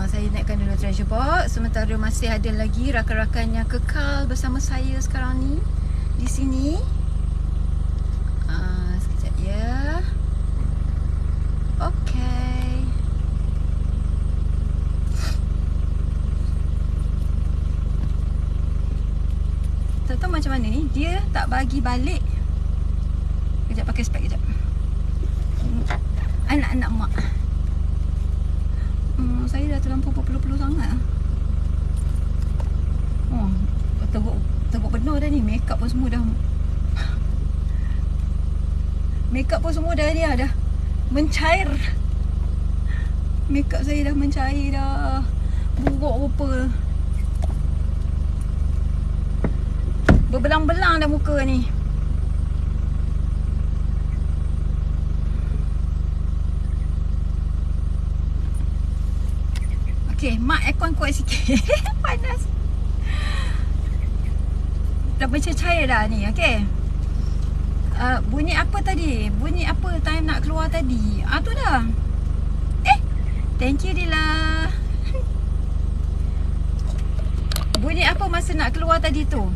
Saya naikkan dulu treasure box. Sementara masih ada lagi rakan-rakan yang kekal bersama saya sekarang ni di sini. Sekejap ya. Okay. Tak tahu macam mana ni. Dia tak bagi balik. Kejap pakai spek kejap. Anak-anak Mak. Saya dah terlampau berpeluh-peluh sangat. Teruk penuh dah ni. Makeup pun semua dah dah mencair. Makeup saya dah mencair dah. Buruk rupa. Berbelang-belang dah muka ni. Okay, Mak aircon kuat sikit. Panas. Dah mencair dah ni, okay. Bunyi apa tadi? Bunyi apa time nak keluar tadi? Tu dah. Thank you Dila. Bunyi apa masa nak keluar tadi tu?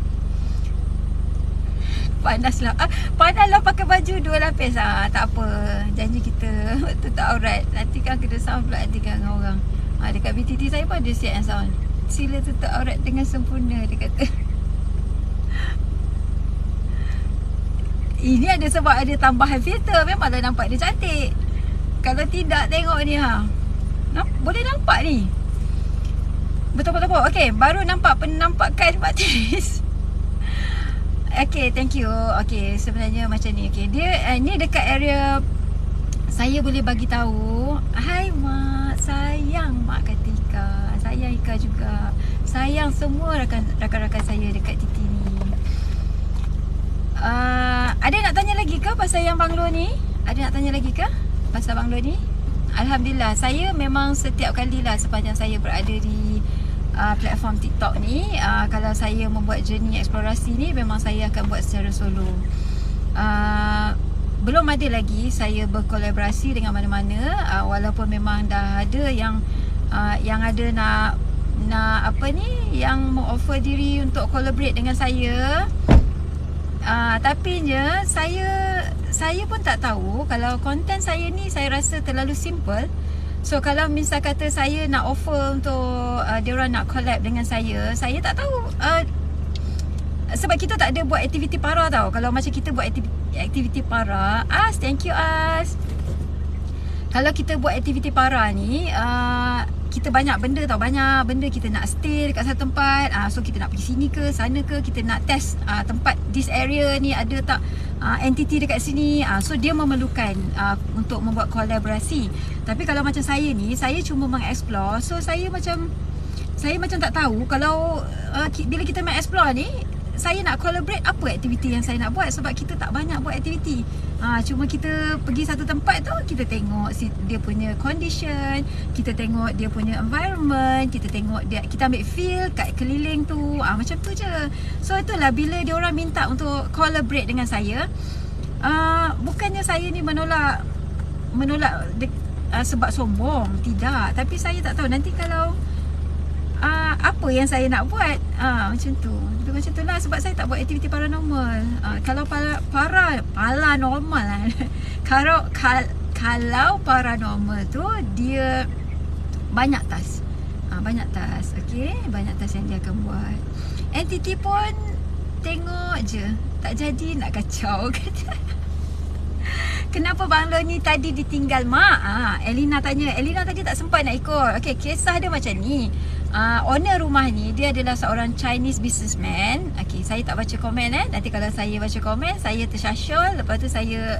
Panas lah. Panas lah pakai baju 2 lapis. Tak apa. Janji kita tutup aurat. Nanti kan kena sound pula nanti kan dengan orang. Dekat BTT saya pun ada siap yang sound. Sila tutup aurat dengan sempurna, dia kata. Ini ada sebab ada tambahan filter. Memanglah nampak dia cantik. Kalau tidak tengok ni boleh nampak ni. Betul-betul. Okay, baru nampak penampakan Mak Tris. Okay, thank you. Okay, sebenarnya macam ni. Okay, dia ni dekat area. Saya boleh bagi tahu. Hai Mak, sayang Mak Katika. Sayang Ika juga. Sayang semua rakan-rakan saya dekat TT ni. Ada nak tanya lagi ke pasal yang banglo ni? Ada nak tanya lagi ke pasal banglo ni? Alhamdulillah, saya memang setiap kali lah sepanjang saya berada di platform TikTok ni, kalau saya membuat journey eksplorasi ni, memang saya akan buat secara solo. Belum ada lagi saya berkolaborasi dengan mana-mana, walaupun memang dah ada yang ada nak apa ni, yang mengoffer diri untuk collaborate dengan saya. Tapi saya pun tak tahu kalau konten saya ni saya rasa terlalu simple. So kalau misal kata saya nak offer untuk diorang nak collab dengan saya tak tahu. Sebab kita tak ada buat aktiviti para tau. Kalau macam kita buat aktiviti para, thank you As. kalau kita buat aktiviti para ni, kita banyak benda tau. Banyak benda kita nak stay dekat satu tempat. So kita nak pergi sini ke, sana ke. Kita nak test tempat this area ni ada tak entity dekat sini. So dia memerlukan untuk membuat kolaborasi. Tapi kalau macam saya ni, saya cuma mengeksplore. So saya macam tak tahu kalau bila kita main explore ni, saya nak collaborate apa aktiviti yang saya nak buat. Sebab kita tak banyak buat aktiviti. Cuma kita pergi satu tempat tu, kita tengok dia punya condition, kita tengok dia punya environment, kita tengok dia, kita ambil feel kat keliling tu. Macam tu je. So itulah bila dia orang minta untuk collaborate dengan saya, bukannya saya ni menolak sebab sombong, tidak. Tapi saya tak tahu nanti kalau apa yang saya nak buat, macam tu. Macam tu lah, sebab saya tak buat aktiviti paranormal. Kalau paranormal lah. Kalau paranormal tu dia banyak task. Banyak task, okey, banyak task yang dia akan buat. Entity pun tengok je, tak jadi nak kacau. Kenapa banglo ni tadi ditinggal mak? Elina tanya. Elina tadi tak sempat nak ikut. Okey, kisah dia macam ni. Owner rumah ni, dia adalah seorang Chinese businessman. Okey, saya tak baca komen Nanti kalau saya baca komen, saya tersyasyol. Lepas tu saya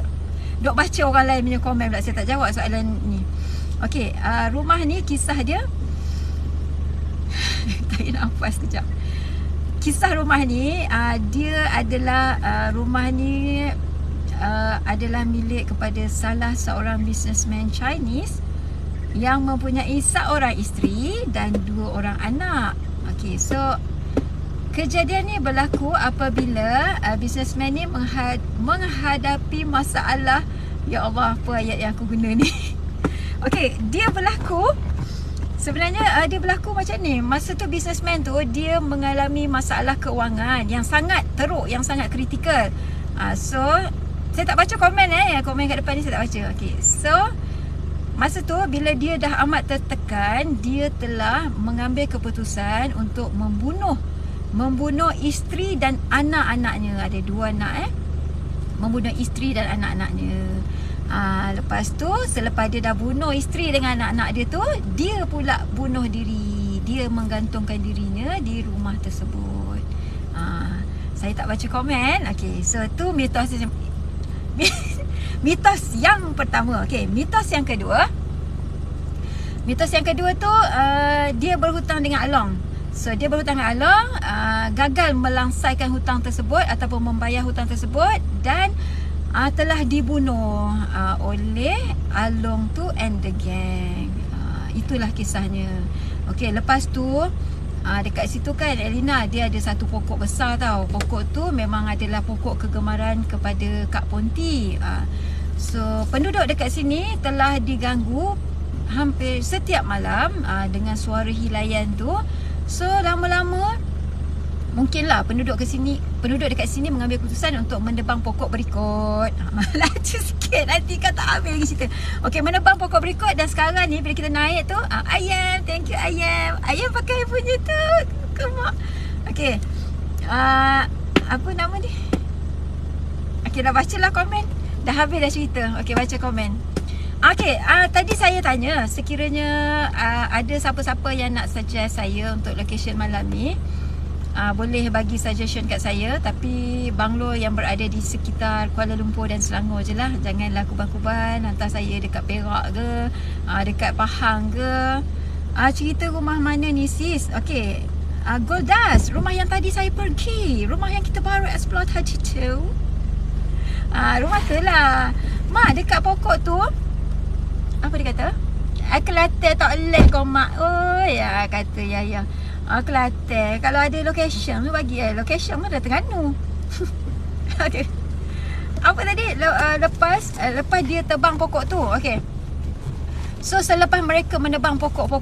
duk baca orang lain punya komen pula. Saya tak jawab soalan ni. Okey, rumah ni kisah dia tarik nafas kejap. Kisah rumah ni, dia adalah rumah ni adalah milik kepada salah seorang businessman Chinese yang mempunyai seorang isteri dan 2 orang anak. Okey, so kejadian ni berlaku apabila businessman ni menghadapi masalah. Ya Allah, apa ayat yang aku guna ni? Okey, dia berlaku macam ni. Masa tu businessman tu dia mengalami masalah keuangan yang sangat teruk, yang sangat kritikal. So saya tak baca komen komen kat depan ni saya tak baca. Okey, so masa tu bila dia dah amat tertekan, dia telah mengambil keputusan untuk membunuh isteri dan anak-anaknya. Ada 2 anak membunuh isteri dan anak-anaknya. Lepas tu selepas dia dah bunuh isteri dengan anak-anak dia tu, dia pula bunuh diri. Dia menggantungkan dirinya di rumah tersebut. Saya tak baca komen. Okey, so tu mitos yang pertama. Okey, mitos yang kedua tu dia berhutang dengan Along. So dia berhutang dengan Along, gagal melangsaikan hutang tersebut ataupun membayar hutang tersebut dan telah dibunuh oleh Along tu and the gang. Itulah kisahnya. Okey, lepas tu dekat situ kan Elina, dia ada satu pokok besar tau. Pokok tu memang adalah pokok kegemaran kepada Kak Ponti. So penduduk dekat sini telah diganggu hampir setiap malam dengan suara hilayan tu. So lama-lama mungkinlah penduduk dekat sini mengambil keputusan untuk menebang pokok berikut. Laju sikit, nanti kau tak habis lagi cerita. Okey, menebang pokok berikut. Dan sekarang ni bila kita naik tu, Ayam, thank you Ayam. Ayam pakai punya tu kemak. Okey, apa nama ni? Okey, dah bacalah komen. Dah habis dah cerita. Okey, baca komen. Okey, tadi saya tanya sekiranya ada siapa-siapa yang nak suggest saya untuk location malam ni, boleh bagi suggestion kat saya. Tapi banglo yang berada di sekitar Kuala Lumpur dan Selangor je lah. Janganlah kuban-kuban hantar saya dekat Perak ke, dekat Pahang ke. Cerita rumah mana ni sis? Okey, Goldas, rumah yang tadi saya pergi, rumah yang kita baru explore tadi tu. Rumah tu lah mak, dekat pokok tu. Apa dia kata? Kelantan tak leh kau mak. Oh ya, kata ya. Kelantan. Kalau ada location tu bagi location pun dah Terengganu. Okay. Apa tadi? Lepas dia tebang pokok tu. Okay. So selepas mereka menebang pokok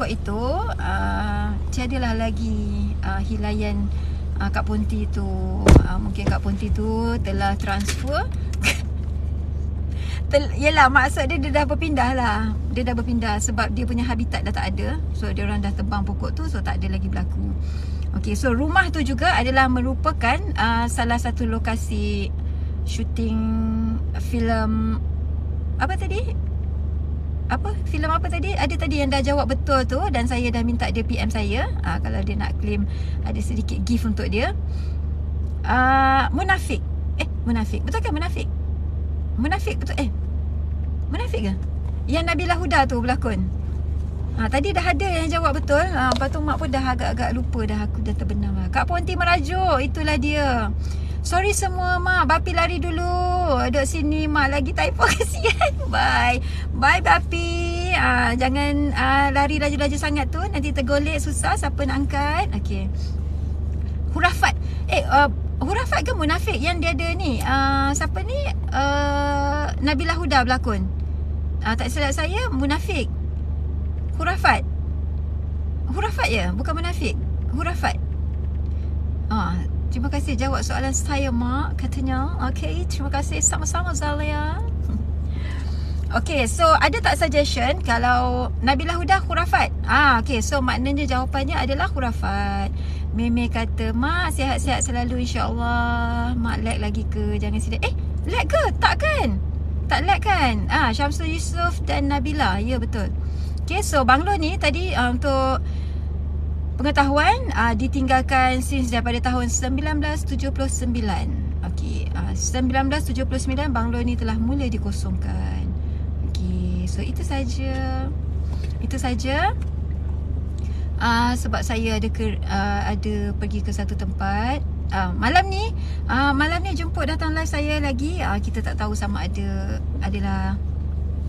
itu, tiadalah lagi hilayan Kak Ponti tu. Mungkin Kak Ponti tu telah transfer. Yelah, maksud dia dah berpindah lah. Dia dah berpindah sebab dia punya habitat dah tak ada. So dia orang dah tebang pokok tu, so tak ada lagi berlaku. Okay, so rumah tu juga adalah merupakan salah satu lokasi syuting filem apa tadi? Apa? Filem apa tadi? Ada tadi yang dah jawab betul tu, dan saya dah minta dia PM saya. Kalau dia nak claim ada sedikit gift untuk dia. Munafik. Munafik. Betul kan munafik? Munafik betul. Munafik ke? Yang Nabila Huda tu berlakon. Tadi dah ada yang jawab betul. Lepas tu mak pun dah agak-agak lupa dah. Aku dah terbenam lah. Kak Ponti merajuk. Itulah dia. Sorry semua mak. Bapi lari dulu. Duduk sini mak lagi typo. Kesian. Bye. Bye Bapi. Jangan lari laju-laju sangat tu. Nanti tergolek susah. Siapa nak angkat. Okay. Hurafat. Hurafat ke munafik yang dia ada ni? Siapa ni? Nabila Huda berlakon. Tak silap saya munafik. Hurafat. Hurafat ya? Bukan munafik. Hurafat. Terima kasih jawab soalan saya mak, katanya. Okay, terima kasih. Sama-sama Zalia. Okay, so ada tak suggestion kalau Nabila Huda hurafat? Okay, so maknanya jawapannya adalah hurafat. Meme kata, mak sihat-sihat selalu insyaAllah. Mak lag lagi ke? Jangan silap. Lag ke? Tak kan? Tak lag kan? Syamsul Yusof dan Nabila. Ya, betul. Okay, so Banglo ni tadi untuk pengetahuan ditinggalkan since daripada tahun 1979. Okay, 1979 Banglo ni telah mula dikosongkan. Okay, so itu saja. Itu saja. Sebab saya ada pergi ke satu tempat. Malam ni jemput datang live saya lagi. Kita tak tahu sama adalah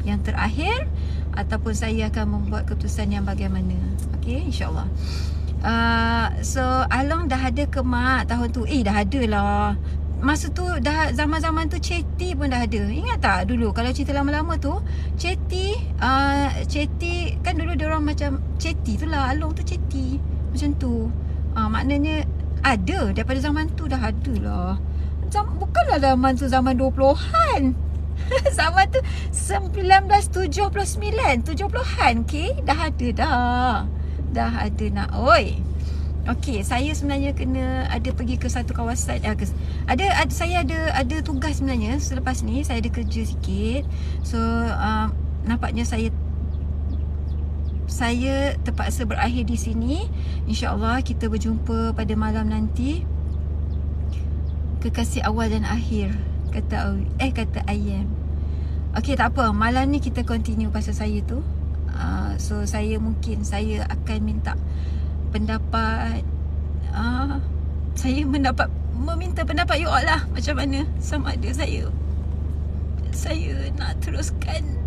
yang terakhir ataupun saya akan membuat keputusan yang bagaimana. Okay, insyaAllah. So Along dah ada ke mak tahun tu? Dah ada lah. Masa tu dah zaman-zaman tu Chetty pun dah ada. Ingat tak dulu kalau cerita lama-lama tu Chetty kan dulu diorang macam Chetty tu lah, Along tu Chetty macam tu. Maknanya ada daripada zaman tu dah ada lah. Bukanlah zaman tu zaman 20-an. Zaman tu 1979, 70-an. Okay, dah ada dah. Dah ada nak. Oi. Okay, saya sebenarnya kena ada pergi ke satu kawasan. Saya ada tugas sebenarnya selepas ni. Saya ada kerja sikit. So nampaknya saya terpaksa berakhir di sini. InsyaAllah kita berjumpa pada malam nanti. Kekasih awal dan akhir, kata Ayam. Okay, tak apa. Malam ni kita continue pasal saya tu. So saya akan minta pendapat. Saya meminta pendapat you all lah. Macam mana, sama ada saya nak teruskan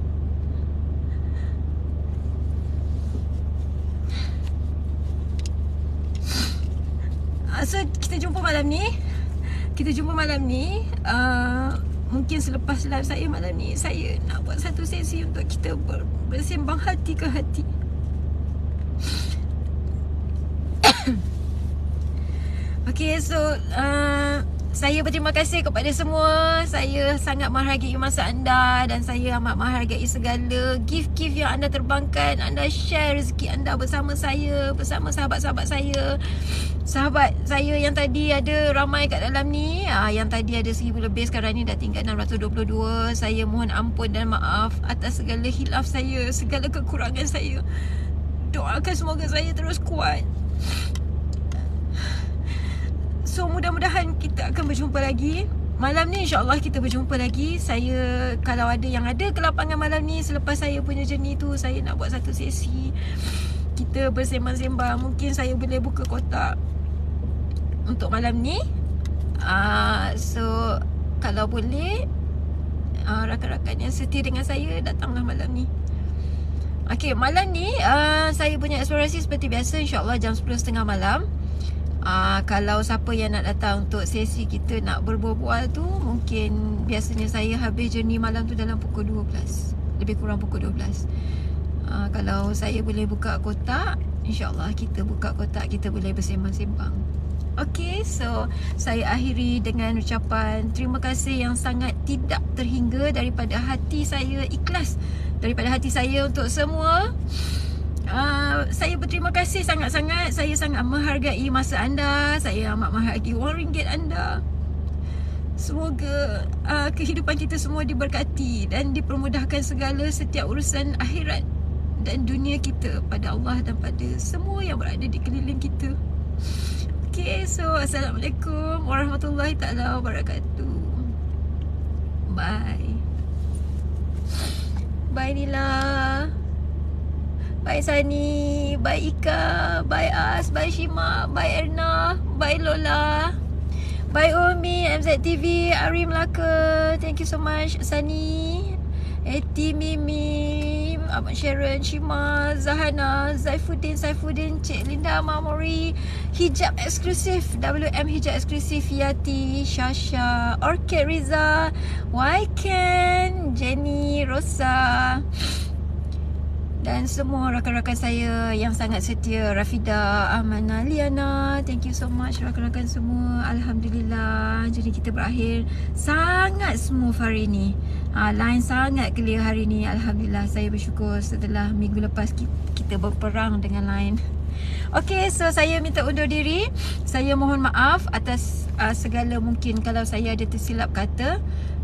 so kita jumpa malam ni. Mungkin selepas live saya malam ni, saya nak buat satu sesi untuk kita bersembang hati ke hati. Okay, so saya berterima kasih kepada semua. Saya sangat menghargai masa anda dan saya amat menghargai segala gift-gift yang anda terbangkan. Anda share rezeki anda bersama saya, bersama sahabat-sahabat saya. Sahabat saya yang tadi ada ramai kat dalam ni, yang tadi ada 1000 lebih, sekarang ni dah tinggal 622. Saya mohon ampun dan maaf atas segala hilaf saya, segala kekurangan saya. Doakan semoga saya terus kuat. So mudah-mudahan kita akan berjumpa lagi. Malam ni insyaAllah kita berjumpa lagi. Saya kalau ada yang ada ke lapangan malam ni, selepas saya punya journey tu, saya nak buat satu sesi kita bersembang-sembang. Mungkin saya boleh buka kotak untuk malam ni. So kalau boleh, rakan-rakan yang setia dengan saya, datanglah malam ni. Okay, malam ni saya punya eksplorasi seperti biasa, insyaAllah jam 10.30 malam. Kalau siapa yang nak datang untuk sesi kita nak berbual-bual tu, mungkin biasanya saya habis journey malam tu dalam pukul 12, lebih kurang pukul 12. Kalau saya boleh buka kotak, InsyaAllah kita buka kotak, kita boleh bersembang-sembang. Okay, so saya akhiri dengan ucapan terima kasih yang sangat tidak terhingga daripada hati saya, ikhlas daripada hati saya untuk semua. Saya berterima kasih sangat-sangat. Saya sangat menghargai masa anda. Saya amat menghargai RM1 anda. Semoga kehidupan kita semua diberkati dan dipermudahkan segala setiap urusan akhirat dan dunia kita pada Allah dan pada semua yang berada di keliling kita. Okay, so Assalamualaikum warahmatullahi taala wabarakatuh. Bye. Bye Nila. Bye Sani. Bye Ika. Bye As. Bye Shima. Bye Erna. Bye Lola. Bye Umi. MZTV. Ari Melaka. Thank you so much Sani. Eti, Mimi, Abang Sharon, Shima, Zahana, Saifuddin, Cik Linda, Mamori, Hijab Eksklusif, WM Hijab Eksklusif, Yati, Shasha, Orchid Riza, Wyken, Jenny, Rosa dan semua rakan-rakan saya yang sangat setia, Rafida, Amanah, Liana. Thank you so much rakan-rakan semua. Alhamdulillah. Jadi kita berakhir sangat smooth hari ni. Line sangat clear hari ni. Alhamdulillah. Saya bersyukur setelah minggu lepas kita berperang dengan line. Okay, so saya minta undur diri. Saya mohon maaf atas segala mungkin kalau saya ada tersilap kata,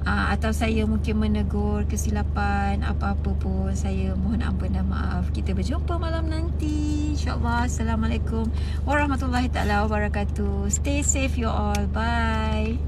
atau saya mungkin menegur kesilapan apa-apa pun. Saya mohon ampun dan maaf. Kita berjumpa malam nanti InsyaAllah. Assalamualaikum warahmatullahi taala wabarakatuh. Stay safe you all. Bye.